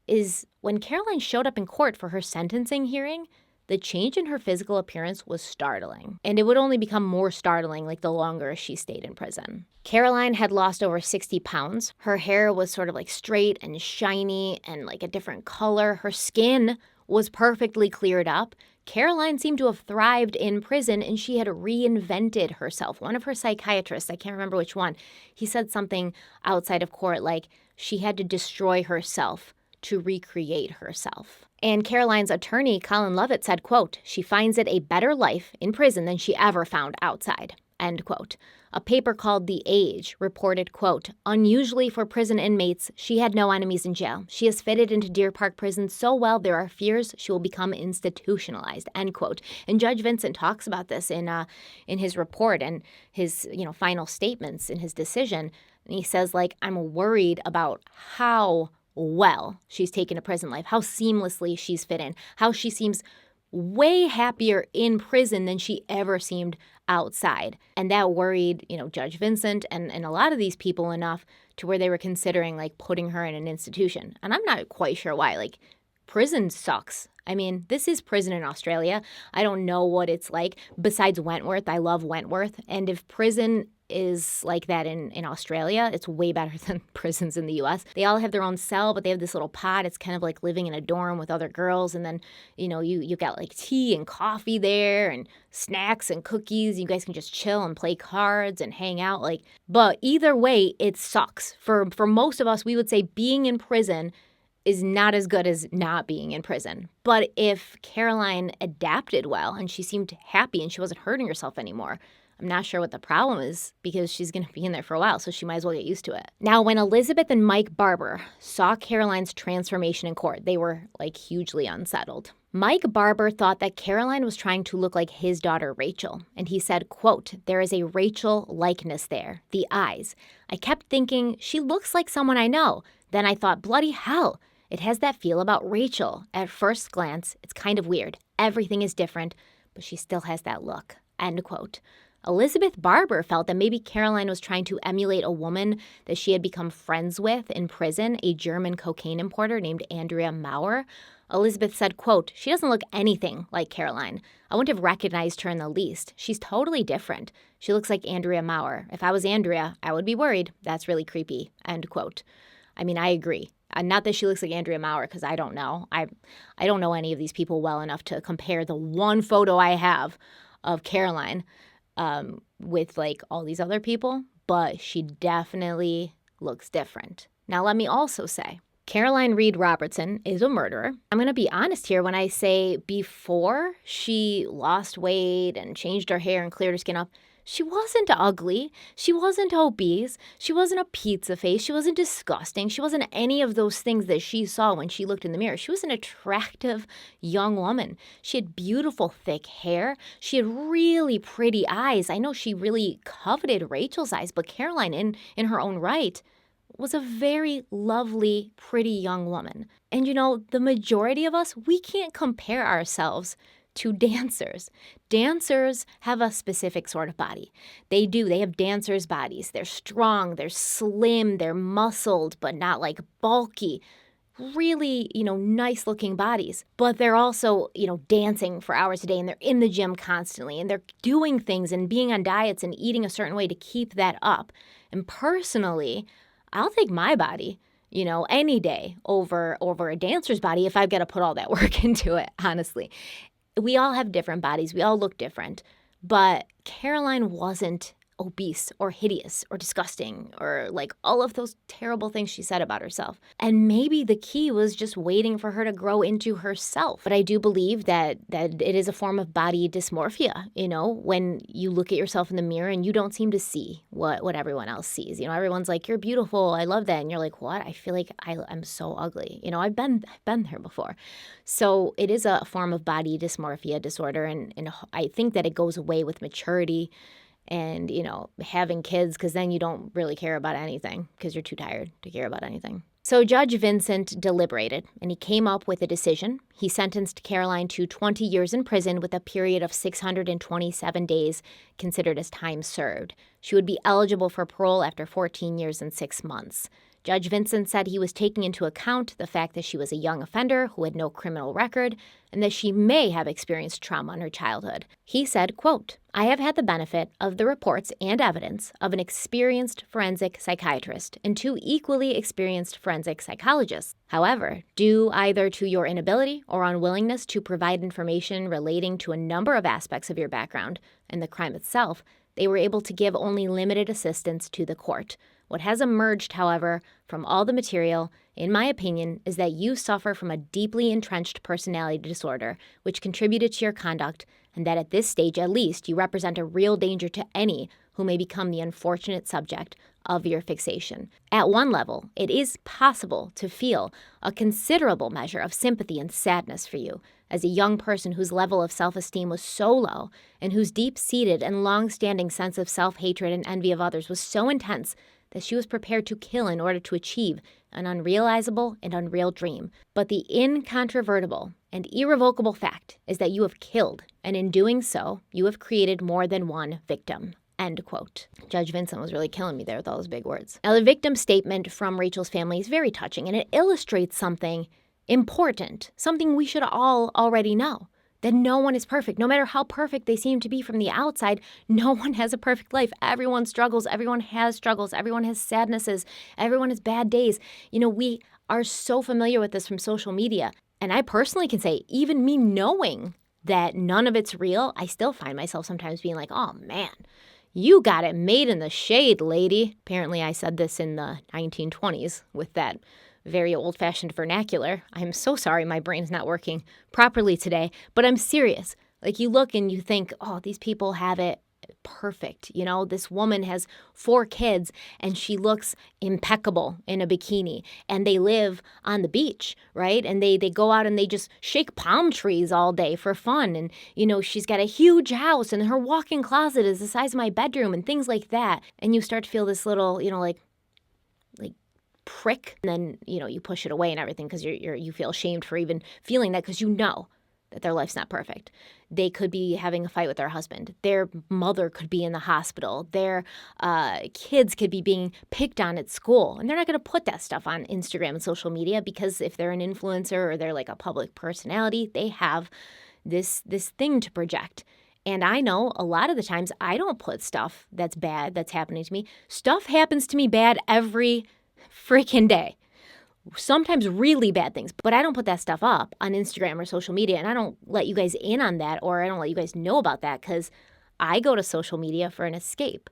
is when Caroline showed up in court for her sentencing hearing, the change in her physical appearance was startling. And it would only become more startling the longer she stayed in prison. Caroline had lost over 60 pounds. Her hair was sort of straight and shiny and a different color. Her skin was perfectly cleared up. Caroline seemed to have thrived in prison and she had reinvented herself. One of her psychiatrists, I can't remember which one, he said something outside of court she had to destroy herself to recreate herself. And Caroline's attorney, Colin Lovett, said, quote, "She finds it a better life in prison than she ever found outside," end quote. A paper called The Age reported, quote, "Unusually for prison inmates, she had no enemies in jail. She has fitted into Deer Park Prison so well there are fears she will become institutionalized," end quote. And Judge Vincent talks about this in his report and his final statements in his decision. And he says, "I'm worried about how well she's taken to prison life, how seamlessly she's fit in, how she seems way happier in prison than she ever seemed outside. And that worried, Judge Vincent and a lot of these people enough to where they were considering like putting her in an institution. And I'm not quite sure why. Like, prison sucks. I mean, this is prison in Australia. I don't know what it's like. Besides Wentworth, I love Wentworth. And if prison is like that in Australia, it's way better than prisons in the US. They all have their own cell, but they have this little pod. It's kind of like living in a dorm with other girls. And then, you got like tea and coffee there and snacks and cookies. You guys can just chill and play cards and hang out. But either way, it sucks. For most of us, we would say being in prison is not as good as not being in prison. But if Caroline adapted well and she seemed happy and she wasn't hurting herself anymore, I'm not sure what the problem is because she's going to be in there for a while, so she might as well get used to it. Now, when Elizabeth and Mike Barber saw Caroline's transformation in court, they were hugely unsettled. Mike Barber thought that Caroline was trying to look like his daughter Rachel, and he said, quote, "There is a Rachel likeness there, the eyes. I kept thinking she looks like someone I know. Then I thought, bloody hell, it has that feel about Rachel. At first glance, it's kind of weird. Everything is different, but she still has that look." End quote. Elizabeth Barber felt that maybe Caroline was trying to emulate a woman that she had become friends with in prison, a German cocaine importer named Andrea Maurer. Elizabeth said, quote, "She doesn't look anything like Caroline. I wouldn't have recognized her in the least. She's totally different. She looks like Andrea Maurer. If I was Andrea, I would be worried. That's really creepy." End quote. I mean, I agree. Not that she looks like Andrea Maurer, because I don't know. I don't know any of these people well enough to compare the one photo I have of Caroline with all these other people, but she definitely looks different. Now, let me also say, Caroline Reed Robertson is a murderer. I'm going to be honest here when I say before she lost weight and changed her hair and cleared her skin up, she wasn't ugly. She wasn't obese. She wasn't a pizza face. She wasn't disgusting. She wasn't any of those things that she saw when she looked in the mirror. She was an attractive young woman. She had beautiful, thick hair. She had really pretty eyes. I know she really coveted Rachel's eyes, but Caroline, in her own right, was a very lovely, pretty young woman. And the majority of us, we can't compare ourselves to dancers. Dancers have a specific sort of body. They do. They have dancers' bodies. They're strong, they're slim, they're muscled, but not bulky. Really, nice looking bodies. But they're also, dancing for hours a day, and they're in the gym constantly, and they're doing things and being on diets and eating a certain way to keep that up. And personally, I'll take my body, any day over a dancer's body if I've got to put all that work into it, honestly. We all have different bodies. We all look different. But Caroline wasn't obese or hideous or disgusting or all of those terrible things she said about herself. And maybe the key was just waiting for her to grow into herself. But I do believe that it is a form of body dysmorphia, when you look at yourself in the mirror and you don't seem to see what everyone else sees. Everyone's like, "You're beautiful. I love that." And you're like, "What? I feel like I'm so ugly." I've been there before. So it is a form of body dysmorphia disorder. And I think that it goes away with maturity and, having kids, because then you don't really care about anything because you're too tired to care about anything. So Judge Vincent deliberated, and he came up with a decision. He sentenced Caroline to 20 years in prison with a period of 627 days considered as time served. She would be eligible for parole after 14 years and 6 months. Judge Vincent said he was taking into account the fact that she was a young offender who had no criminal record and that she may have experienced trauma in her childhood. He said, quote, "I have had the benefit of the reports and evidence of an experienced forensic psychiatrist and 2 equally experienced forensic psychologists. However, due either to your inability or unwillingness to provide information relating to a number of aspects of your background and the crime itself, they were able to give only limited assistance to the court. What has emerged, however, from all the material, in my opinion, is that you suffer from a deeply entrenched personality disorder, which contributed to your conduct, and that at this stage at least you represent a real danger to any who may become the unfortunate subject of your fixation. At one level, it is possible to feel a considerable measure of sympathy and sadness for you, as a young person whose level of self-esteem was so low and whose deep-seated and long-standing sense of self-hatred and envy of others was so intense that she was prepared to kill in order to achieve an unrealizable and unreal dream. But the incontrovertible and irrevocable fact is that you have killed, and in doing so, you have created more than one victim. End quote. Judge Vincent was really killing me there with all those big words. Now, the victim statement from Rachel's family is very touching, and it illustrates something important, something we should all already know, that no one is perfect. No matter how perfect they seem to be from the outside, no one has a perfect life. Everyone struggles. Everyone has struggles. Everyone has sadnesses. Everyone has bad days. We are so familiar with this from social media. And I personally can say, even me knowing that none of it's real, I still find myself sometimes being like, oh man, you got it made in the shade, lady. Apparently I said this in the 1920s with that very old-fashioned vernacular. I'm so sorry my brain's not working properly today, but I'm serious. Like, you look and you think, oh, these people have it perfect. This woman has 4 kids and she looks impeccable in a bikini, and they live on the beach, right? And they go out and they just shake palm trees all day for fun. And, she's got a huge house and her walk-in closet is the size of my bedroom and things like that. And you start to feel this little, like prick. And then, you push it away and everything because you feel ashamed for even feeling that, because that their life's not perfect. They could be having a fight with their husband. Their mother could be in the hospital. Their kids could be being picked on at school. And they're not going to put that stuff on Instagram and social media, because if they're an influencer or they're like a public personality, they have this thing to project. And I know a lot of the times I don't put stuff that's bad that's happening to me. Stuff happens to me bad every freaking day. Sometimes really bad things, but I don't put that stuff up on Instagram or social media, and I don't let you guys in on that, or I don't let you guys know about that, because I go to social media for an escape.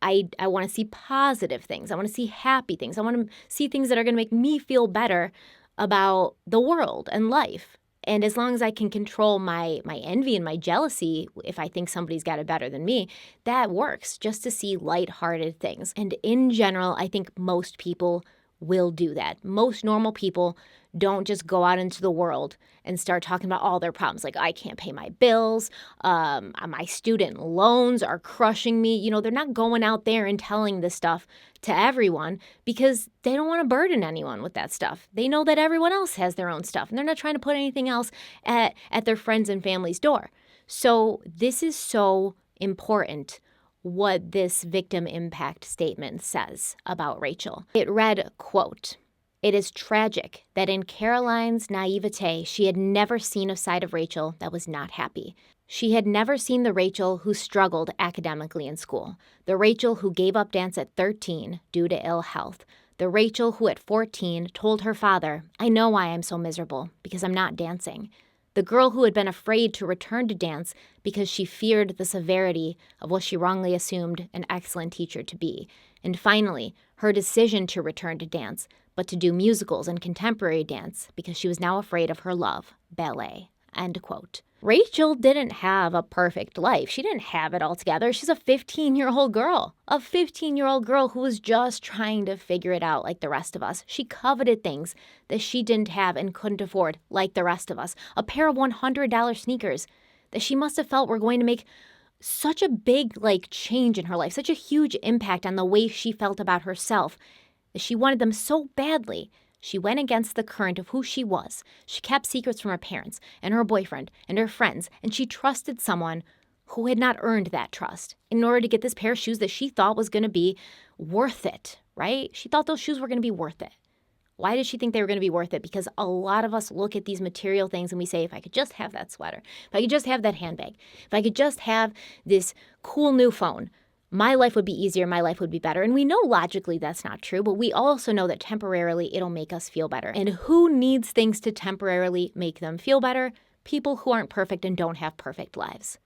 I want to see positive things. I want to see happy things. I want to see things that are going to make me feel better about the world and life. And as long as I can control my envy and my jealousy, if I think somebody's got it better than me, that works, just to see lighthearted things. And in general, I think most people will do that. Most normal people don't just go out into the world and start talking about all their problems. Like, I can't pay my bills. My student loans are crushing me. They're not going out there and telling this stuff to everyone, because they don't want to burden anyone with that stuff. They know that everyone else has their own stuff, and they're not trying to put anything else at their friends and family's door. So this is so important, what this victim impact statement says about Rachel. It read, quote, "It is tragic that in Caroline's naivete, she had never seen a side of Rachel that was not happy. She had never seen the Rachel who struggled academically in school, the Rachel who gave up dance at 13 due to ill health, the Rachel who at 14 told her father, 'I know why I'm so miserable, because I'm not dancing.' The girl who had been afraid to return to dance because she feared the severity of what she wrongly assumed an excellent teacher to be. And finally, her decision to return to dance, but to do musicals and contemporary dance because she was now afraid of her love, ballet." End quote. Rachel didn't have a perfect life. She didn't have it all together. She's a 15-year-old girl, who was just trying to figure it out like the rest of us. She coveted things that she didn't have and couldn't afford like the rest of us. A pair of $100 sneakers that she must have felt were going to make such a big change in her life, such a huge impact on the way she felt about herself, that she wanted them so badly. She went against the current of who she was. She kept secrets from her parents and her boyfriend and her friends, and she trusted someone who had not earned that trust in order to get this pair of shoes that she thought was going to be worth it, right? She thought those shoes were going to be worth it. Why did she think they were going to be worth it? Because a lot of us look at these material things and we say, if I could just have that sweater, if I could just have that handbag, if I could just have this cool new phone, my life would be easier, my life would be better. And we know logically that's not true, but we also know that temporarily it'll make us feel better. And who needs things to temporarily make them feel better? People who aren't perfect and don't have perfect lives.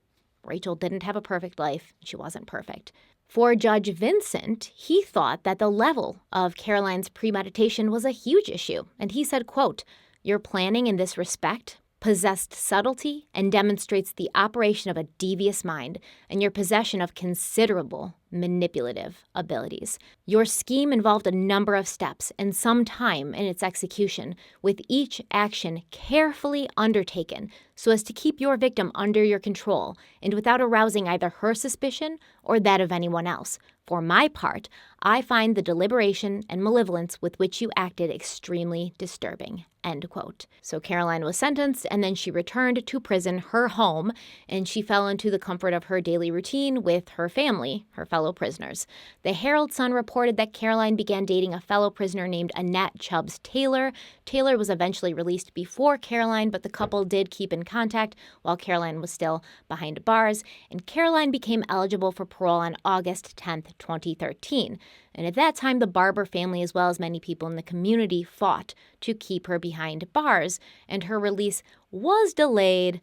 Rachel didn't have a perfect life. She wasn't perfect. For Judge Vincent, he thought that the level of Caroline's premeditation was a huge issue. And he said, quote, "Your planning in this respect possessed subtlety and demonstrates the operation of a devious mind and your possession of considerable manipulative abilities. Your scheme involved a number of steps and some time in its execution, with each action carefully undertaken so as to keep your victim under your control and without arousing either her suspicion or that of anyone else. For my part, I find the deliberation and malevolence with which you acted extremely disturbing, end quote. So Caroline was sentenced, and then she returned to prison, her home, and she fell into the comfort of her daily routine with her family, her fellow prisoners. The Herald-Sun reported that Caroline began dating a fellow prisoner named Annette Chubbs Taylor. Taylor was eventually released before Caroline, but the couple did keep in contact while Caroline was still behind bars, and Caroline became eligible for parole on August 10th, 2013. And at that time, the Barber family, as well as many people in the community, fought to keep her behind bars, and her release was delayed,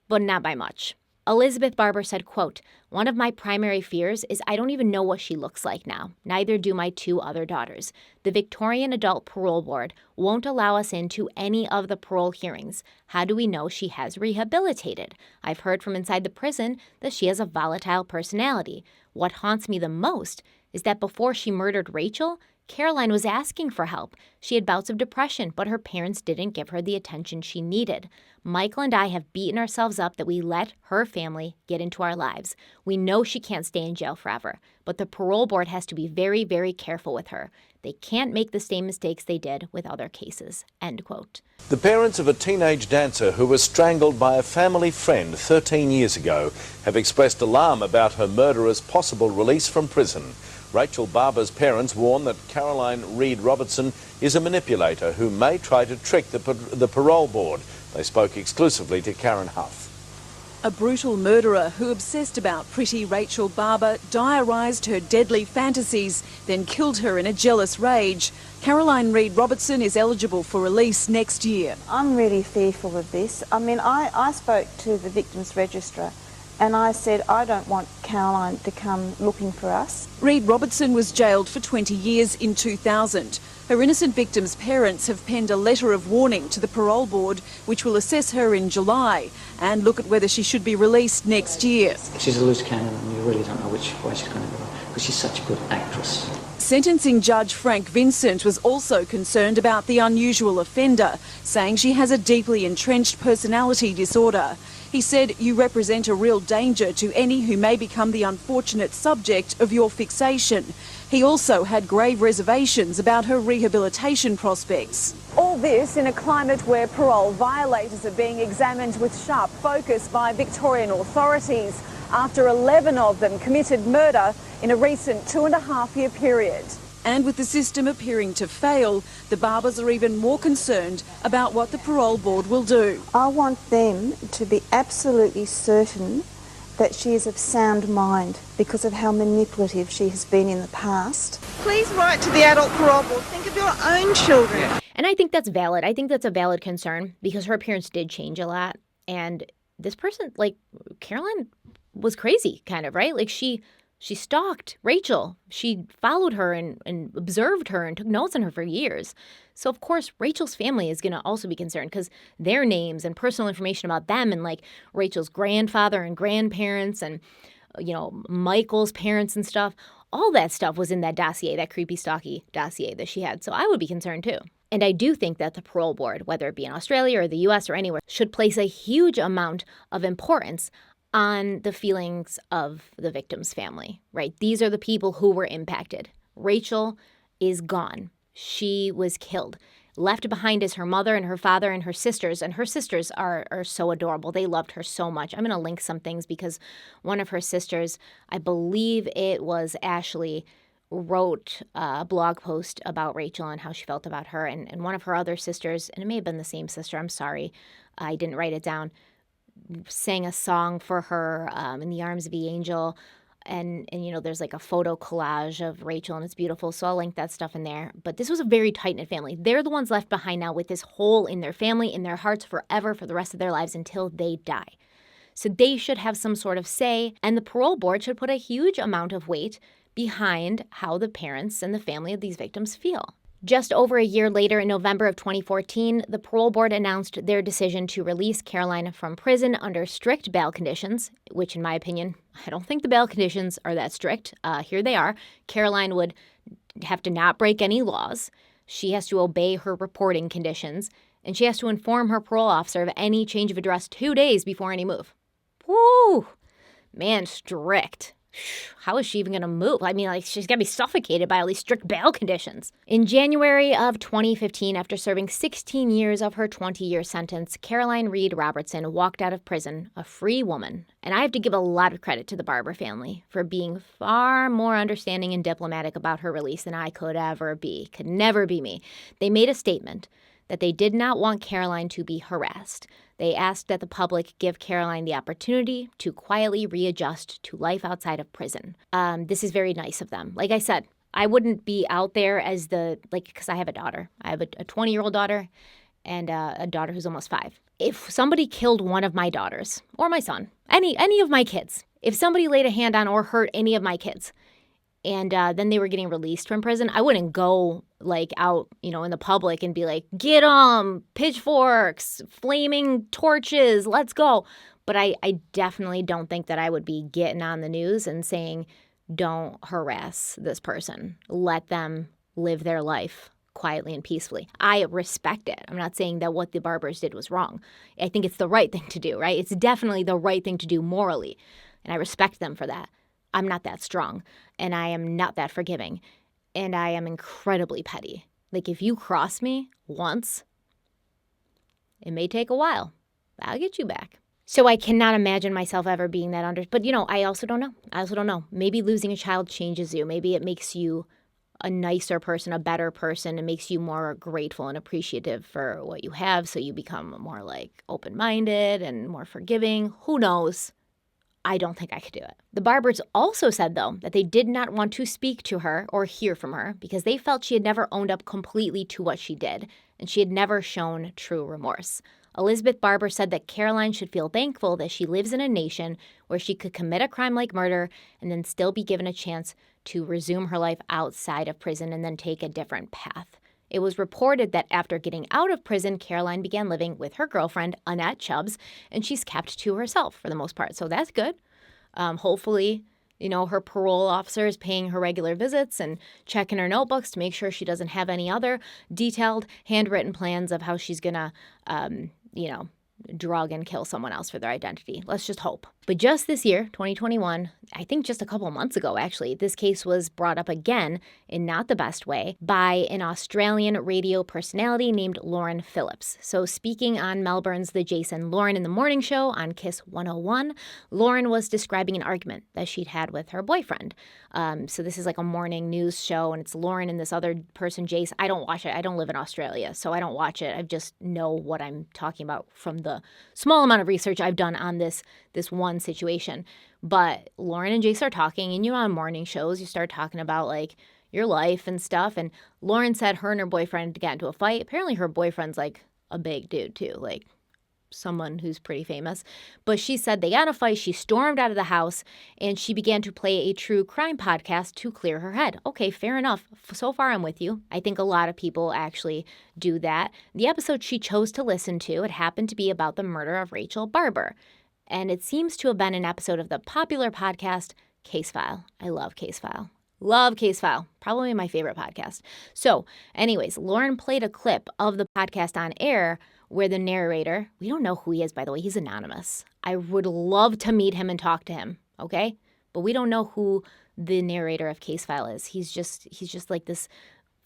but not by much. Elizabeth Barber said, quote, "One of my primary fears is I don't even know what she looks like now. Neither do my two other daughters. The Victorian Adult Parole Board won't allow us into any of the parole hearings. How do we know she has rehabilitated? I've heard from inside the prison that she has a volatile personality. What haunts me the most is that before she murdered Rachel, Caroline was asking for help. She had bouts of depression, but her parents didn't give her the attention she needed. Michael and I have beaten ourselves up that we let her family get into our lives. We know she can't stay in jail forever, but the parole board has to be very, very careful with her. They can't make the same mistakes they did with other cases," end quote. The parents of a teenage dancer who was strangled by a family friend 13 years ago have expressed alarm about her murderer's possible release from prison. Rachel Barber's parents warn that Caroline Reed Robertson is a manipulator who may try to trick the parole board. They spoke exclusively to Karen Huff. A brutal murderer who obsessed about pretty Rachel Barber diarised her deadly fantasies, then killed her in a jealous rage. Caroline Reed Robertson is eligible for release next year. I'm really fearful of this. I mean, I spoke to the victims registrar and I said, I don't want Caroline to come looking for us. Reed Robertson was jailed for 20 years in 2000. Her innocent victim's parents have penned a letter of warning to the parole board, which will assess her in July and look at whether she should be released next year. She's a loose cannon and you really don't know which way she's going to go because she's such a good actress. Sentencing Judge Frank Vincent was also concerned about the unusual offender, saying she has a deeply entrenched personality disorder. He said, "You represent a real danger to any who may become the unfortunate subject of your fixation." He also had grave reservations about her rehabilitation prospects. All this in a climate where parole violators are being examined with sharp focus by Victorian authorities after 11 of them committed murder in a recent 2.5-year period. And with the system appearing to fail, the Barbers are even more concerned about what the parole board will do. I want them to be absolutely certain that she is of sound mind because of how manipulative she has been in the past. Please write to the adult parole board. Think of your own children. And I think that's valid. I think that's a valid concern because her appearance did change a lot. And this person, like Caroline, was crazy, kind of, right? Like she stalked Rachel. She followed her and observed her and took notes on her for years. So, of course, Rachel's family is going to also be concerned because their names and personal information about them and, like, Rachel's grandfather and grandparents and, you know, Michael's parents and stuff, all that stuff was in that dossier, that creepy, stalky dossier that she had. So I would be concerned, too. And I do think that the parole board, whether it be in Australia or the U.S. or anywhere, should place a huge amount of importance on the feelings of the victim's family, right? These are the people who were impacted. Rachel is gone. She was killed. Left behind is her mother and her father and her sisters are so adorable. They loved her so much. I'm going to link some things because one of her sisters, I believe it was Ashley, wrote a blog post about Rachel and how she felt about her. And one of her other sisters, and it may have been the same sister, I'm sorry, I didn't write it down, sang a song for her, In the Arms of the Angel. And you know, there's like a photo collage of Rachel and it's beautiful. So I'll link that stuff in there. But this was a very tight-knit family. They're the ones left behind now with this hole in their family, in their hearts forever for the rest of their lives until they die. So they should have some sort of say, and the parole board should put a huge amount of weight behind how the parents and the family of these victims feel. Just over a year later, in November of 2014, the parole board announced their decision to release Caroline from prison under strict bail conditions, which in my opinion, I don't think the bail conditions are that strict. Here they are. Caroline would have to not break any laws. She has to obey her reporting conditions, and she has to inform her parole officer of any change of address 2 days before any move. Woo! Man, strict. How is she even going to move? I mean, like, she's going to be suffocated by all these strict bail conditions. In January of 2015, after serving 16 years of her 20-year sentence, Caroline Reed Robertson walked out of prison a free woman. And I have to give a lot of credit to the Barber family for being far more understanding and diplomatic about her release than I could ever be. Could never be me. They made a statement that they did not want Caroline to be harassed. They asked that the public give Caroline the opportunity to quietly readjust to life outside of prison. This is very nice of them. Like I said, I wouldn't be out there as because I have a daughter. I have a 20-year-old daughter and a daughter who's almost 5. If somebody killed one of my daughters or my son, any of my kids, if somebody laid a hand on or hurt any of my kids, and then they were getting released from prison, I wouldn't go out, in the public and be like, get 'em, pitchforks, flaming torches, let's go. But I definitely don't think that I would be getting on the news and saying, don't harass this person. Let them live their life quietly and peacefully. I respect it. I'm not saying that what the Barbers did was wrong. I think it's the right thing to do, right? It's definitely the right thing to do morally. And I respect them for that. I'm not that strong, and I am not that forgiving, and I am incredibly petty. Like, if you cross me once, it may take a while. I'll get you back. So I cannot imagine myself ever being that under. But, I also don't know. Maybe losing a child changes you. Maybe it makes you a nicer person, a better person. It makes you more grateful and appreciative for what you have, so you become more, open-minded and more forgiving. Who knows? I don't think I could do it. The Barbers also said, though, that they did not want to speak to her or hear from her because they felt she had never owned up completely to what she did, and she had never shown true remorse. Elizabeth Barber said that Caroline should feel thankful that she lives in a nation where she could commit a crime like murder and then still be given a chance to resume her life outside of prison and then take a different path. It was reported that after getting out of prison, Caroline began living with her girlfriend, Annette Chubbs, and she's kept to herself for the most part. So that's good. Hopefully, her parole officer is paying her regular visits and checking her notebooks to make sure she doesn't have any other detailed handwritten plans of how she's going to, drug and kill someone else for their identity. Let's just hope. But just this year, 2021, I think just a couple of months ago, actually, this case was brought up again in not the best way by an Australian radio personality named Lauren Phillips. So speaking on Melbourne's The Jason Lauren in the Morning Show on Kiss 101, Lauren was describing an argument that she'd had with her boyfriend. So this is like a morning news show, and it's Lauren and this other person, Jace. I don't watch it. I don't live in Australia, so I don't watch it. I just know what I'm talking about from the small amount of research I've done on this one situation. But Lauren and Jace are talking, and on morning shows, you start talking about your life and stuff. And Lauren said her and her boyfriend got into a fight. Apparently her boyfriend's a big dude too, someone who's pretty famous. But she said they got in a fight. She stormed out of the house and she began to play a true crime podcast to clear her head. Okay, fair enough. So far, I'm with you. I think a lot of people actually do that. The episode she chose to listen to, it happened to be about the murder of Rachel Barber. And it seems to have been an episode of the popular podcast Case File. I love Case File. Love Case File. Probably my favorite podcast. So anyways, Lauren played a clip of the podcast on air where the narrator, we don't know who he is, by the way, he's anonymous. I would love to meet him and talk to him, okay? But we don't know who the narrator of Case File is. He's just like this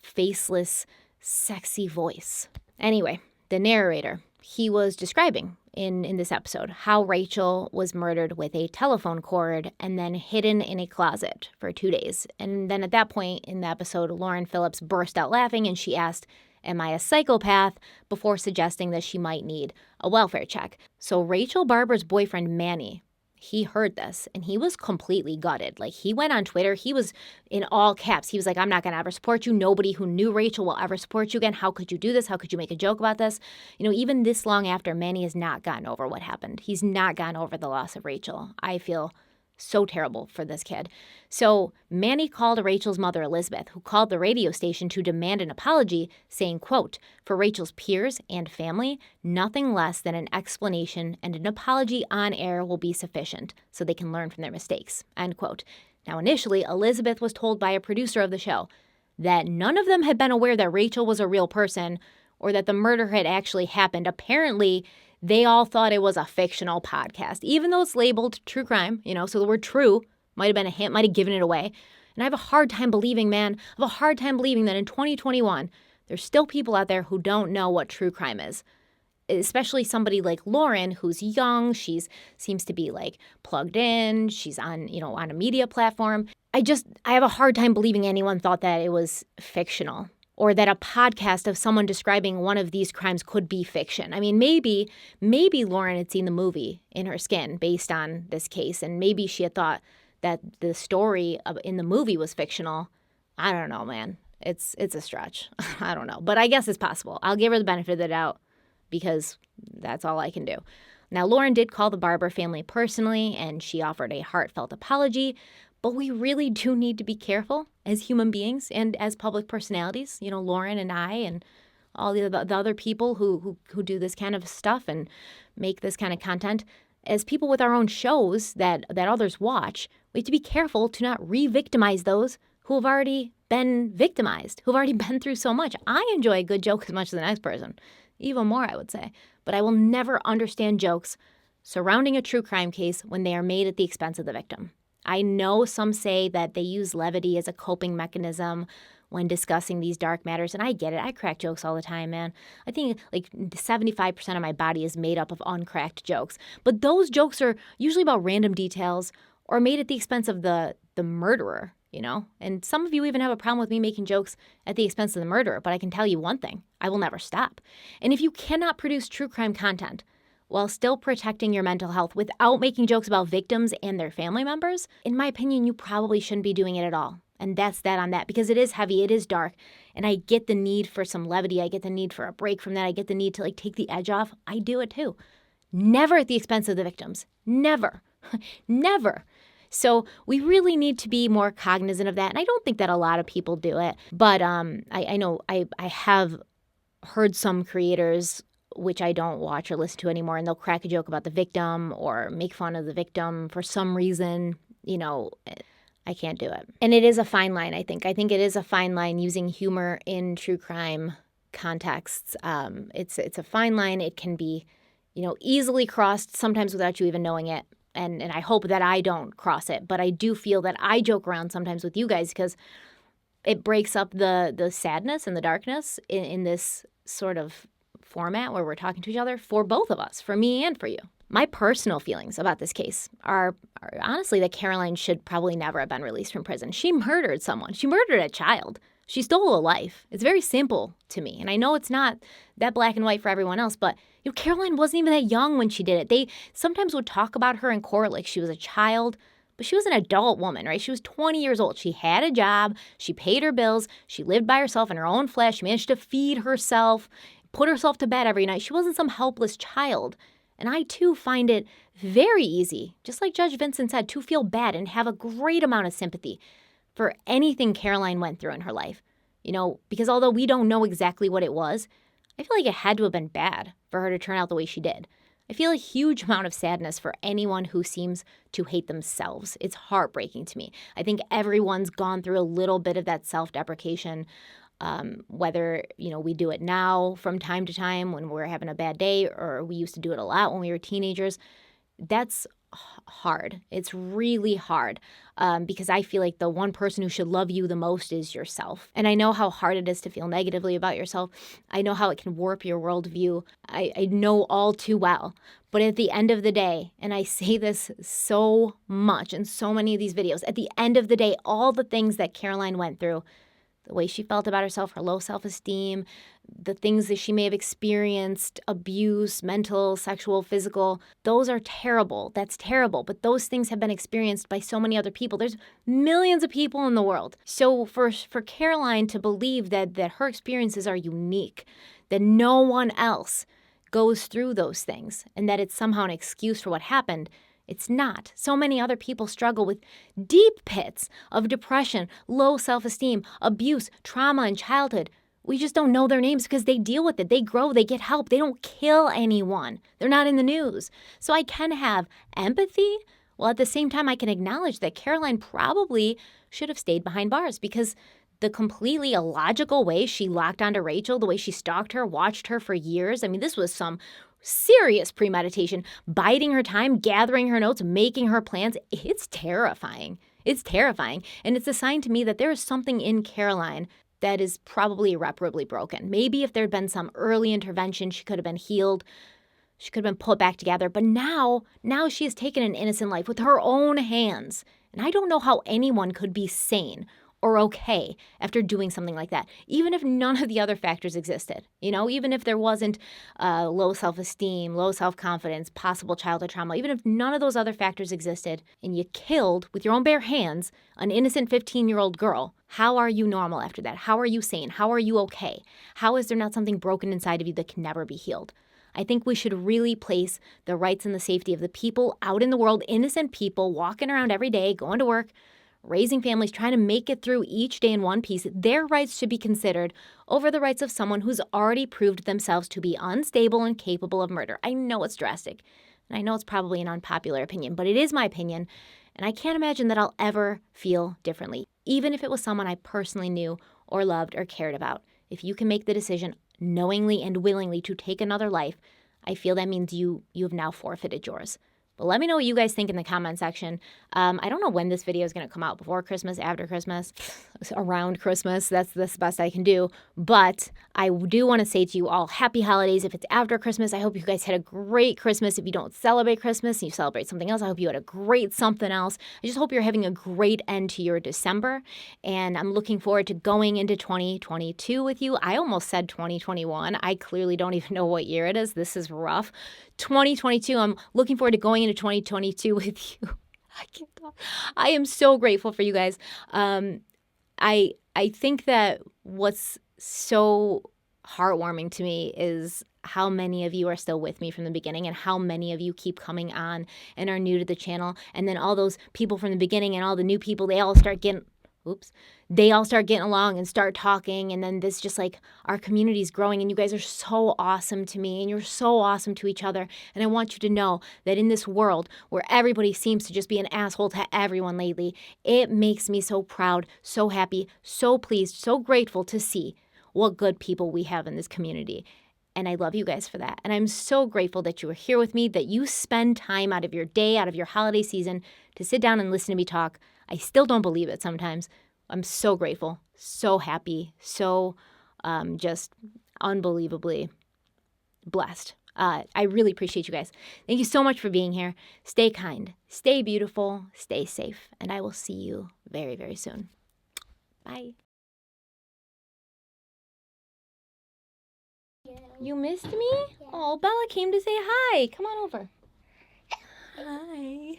faceless, sexy voice. Anyway, the narrator, he was describing in this episode how Rachel was murdered with a telephone cord and then hidden in a closet for 2 days. And then at that point in the episode, Lauren Phillips burst out laughing and she asked, "Am I a psychopath?" before suggesting that she might need a welfare check. So Rachel Barber's boyfriend, Manny, he heard this and he was completely gutted. He went on Twitter, he was in all caps. He was like, "I'm not going to ever support you. Nobody who knew Rachel will ever support you again. How could you do this? How could you make a joke about this?" Even this long after, Manny has not gotten over what happened. He's not gotten over the loss of Rachel. I feel so terrible for this kid. So Manny called Rachel's mother, Elizabeth, who called the radio station to demand an apology, saying, quote, "For Rachel's peers and family, nothing less than an explanation and an apology on air will be sufficient so they can learn from their mistakes," end quote. Now, initially, Elizabeth was told by a producer of the show that none of them had been aware that Rachel was a real person or that the murder had actually happened. Apparently, they all thought it was a fictional podcast, even though it's labeled true crime, so the word true might have been a hint, might have given it away. And I have a hard time believing, man, I have a hard time believing that in 2021, there's still people out there who don't know what true crime is. Especially somebody like Lauren, who's young, seems to be like plugged in, she's on, on a media platform. I have a hard time believing anyone thought that it was fictional or that a podcast of someone describing one of these crimes could be fiction. I mean, maybe Lauren had seen the movie In Her Skin based on this case, and maybe she had thought that the story in the movie was fictional. I don't know, man. It's a stretch. I don't know, but I guess it's possible. I'll give her the benefit of the doubt, because that's all I can do. Now, Lauren did call the Barber family personally, and she offered a heartfelt apology, but we really do need to be careful as human beings and as public personalities, Lauren and I and all the other people who do this kind of stuff and make this kind of content. As people with our own shows that others watch, we have to be careful to not re-victimize those who have already been victimized, who've already been through so much. I enjoy a good joke as much as the next person. Even more, I would say. But I will never understand jokes surrounding a true crime case when they are made at the expense of the victim. I know some say that they use levity as a coping mechanism when discussing these dark matters, and I get it. I crack jokes all the time, man. I think like 75% of my body is made up of uncracked jokes. But those jokes are usually about random details or made at the expense of the murderer, And some of you even have a problem with me making jokes at the expense of the murderer, but I can tell you one thing, I will never stop. And if you cannot produce true crime content while still protecting your mental health without making jokes about victims and their family members, in my opinion, you probably shouldn't be doing it at all. And that's that on that, because it is heavy, it is dark, and I get the need for some levity, I get the need for a break from that, I get the need to take the edge off. I do it too. Never at the expense of the victims. Never. Never. So we really need to be more cognizant of that. And I don't think that a lot of people do it. But I know I have heard some creators, which I don't watch or listen to anymore, and they'll crack a joke about the victim or make fun of the victim for some reason. I can't do it. And it is a fine line, I think. I think it is a fine line using humor in true crime contexts. It's a fine line. It can be, easily crossed sometimes without you even knowing it. And I hope that I don't cross it. But I do feel that I joke around sometimes with you guys because it breaks up the sadness and the darkness in this sort of format where we're talking to each other for both of us, for me and for you. My personal feelings about this case are honestly that Caroline should probably never have been released from prison. She murdered someone. She murdered a child. She stole a life. It's very simple to me. And I know it's not that black and white for everyone else, but Caroline wasn't even that young when she did it. They sometimes would talk about her in court like she was a child, but she was an adult woman, right? She was 20 years old. She had a job. She paid her bills. She lived by herself in her own flesh. She managed to feed herself, put herself to bed every night. She wasn't some helpless child. And I, too, find it very easy, just like Judge Vincent said, to feel bad and have a great amount of sympathy for anything Caroline went through in her life. Because although we don't know exactly what it was, I feel like it had to have been bad for her to turn out the way she did. I feel a huge amount of sadness for anyone who seems to hate themselves. It's heartbreaking to me. I think everyone's gone through a little bit of that self-deprecation, whether, we do it now from time to time when we're having a bad day, or we used to do it a lot when we were teenagers. That's hard. It's really hard because I feel like the one person who should love you the most is yourself. And I know how hard it is to feel negatively about yourself. I know how it can warp your worldview. I know all too well. But at the end of the day, and I say this so much in so many of these videos, at the end of the day, all the things that Caroline went through, the way she felt about herself, her low self-esteem, the things that she may have experienced, abuse, mental, sexual, physical, those are terrible. That's terrible. But those things have been experienced by so many other people. There's millions of people in the world. So for Caroline to believe that her experiences are unique, that no one else goes through those things, and that it's somehow an excuse for what happened, it's not. So many other people struggle with deep pits of depression, low self-esteem, abuse, trauma in childhood. We just don't know their names because they deal with it. They grow, they get help. They don't kill anyone. They're not in the news. So I can have empathy, while at the same time I can acknowledge that Caroline probably should have stayed behind bars, because the completely illogical way she locked onto Rachel, the way she stalked her, watched her for years. I mean, this was some serious premeditation, biding her time, gathering her notes, making her plans. It's terrifying. It's terrifying. And it's a sign to me that there is something in Caroline that is probably irreparably broken. Maybe if there had been some early intervention, she could have been healed. She could have been put back together. But now she has taken an innocent life with her own hands. And I don't know how anyone could be sane or okay after doing something like that, even if none of the other factors existed. Even if there wasn't low self-esteem, low self-confidence, possible childhood trauma, even if none of those other factors existed and you killed with your own bare hands an innocent 15-year-old girl, how are you normal after that? How are you sane? How are you okay? How is there not something broken inside of you that can never be healed? I think we should really place the rights and the safety of the people out in the world, innocent people walking around every day, going to work, raising families, trying to make it through each day in one piece. Their rights should be considered over the rights of someone who's already proved themselves to be unstable and capable of murder. I know it's drastic, and I know it's probably an unpopular opinion, but it is my opinion, and I can't imagine that I'll ever feel differently, even if it was someone I personally knew or loved or cared about. If you can make the decision knowingly and willingly to take another life, I feel that means you have now forfeited yours. But let me know what you guys think in the comment section. I don't know when this video is going to come out, before Christmas, after Christmas, around Christmas. That's the best I can do. But I do want to say to you all, happy holidays. If it's after Christmas, I hope you guys had a great Christmas. If you don't celebrate Christmas and you celebrate something else, I hope you had a great something else. I just hope you're having a great end to your December. And I'm looking forward to going into 2022 with you. I almost said 2021. I clearly don't even know what year it is. This is rough. 2022, I'm looking forward to going into 2022 with you. I can't talk. I am so grateful for you guys. I think that what's so heartwarming to me is how many of you are still with me from the beginning and how many of you keep coming on and are new to the channel. And then all those people from the beginning and all the new people, they all start getting along and start talking, and then this just like our community is growing, and you guys are so awesome to me and you're so awesome to each other. And I want you to know that in this world where everybody seems to just be an asshole to everyone lately, it makes me so proud, so happy, so pleased, so grateful to see what good people we have in this community. And I love you guys for that. And I'm so grateful that you are here with me, that you spend time out of your day, out of your holiday season to sit down and listen to me talk. I still don't believe it sometimes. I'm so grateful, so happy, so just unbelievably blessed. I really appreciate you guys. Thank you so much for being here. Stay kind, stay beautiful, stay safe, and I will see you very, very soon. Bye. You missed me? Yeah. Oh, Bella came to say hi. Come on over. Hi.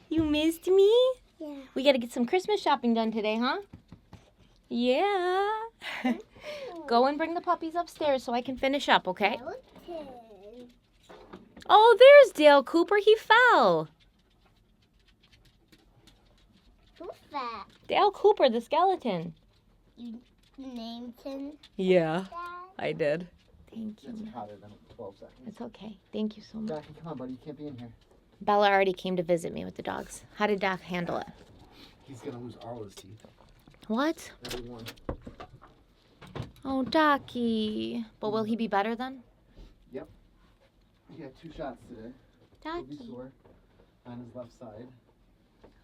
You missed me? Yeah. We got to get some Christmas shopping done today, huh? Yeah. Go and bring the puppies upstairs so I can finish up, okay? Oh, there's Dale Cooper. He fell. Who's that? Dale Cooper, the skeleton. You named him? Yeah, Dad? I did. Thank you. It's hotter than 12 seconds. It's okay. Thank you so much. Jackie, come on, buddy. You can't be in here. Bella already came to visit me with the dogs. How did Doc handle it? He's going to lose all his teeth. What? Everyone. Oh, Docky. But will he be better then? Yep. He had 2 shots today. He'll be Docky. sore on his left side.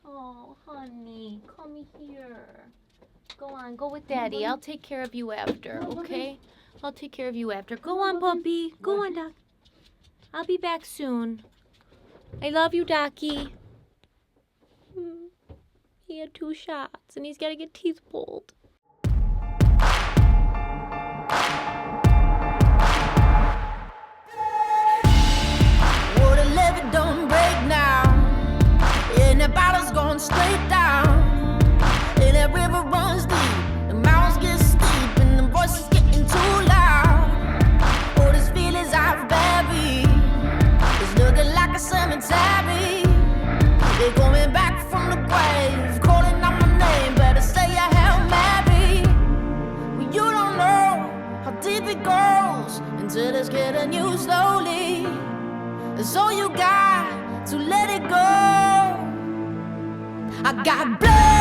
Oh, honey. Come here. Go on. Go with Daddy. I'll take care of you after, okay? I'll take care of you after. Go on, puppy. Go on, Doc. I'll be back soon. I love you, Docky. He had 2 shots, and he's got to get teeth pulled. Would a levee don't break now, and the bottle's going straight down, and that river runs deep, the mountains get steep, and the voices getting too loud. All these feelings I've buried, it's looking like a cemetery. They're coming back from the grave, calling out my name, better say a Hail Mary. Well, you don't know how deep it goes until it's getting you slowly. So you got to let it go. I got blood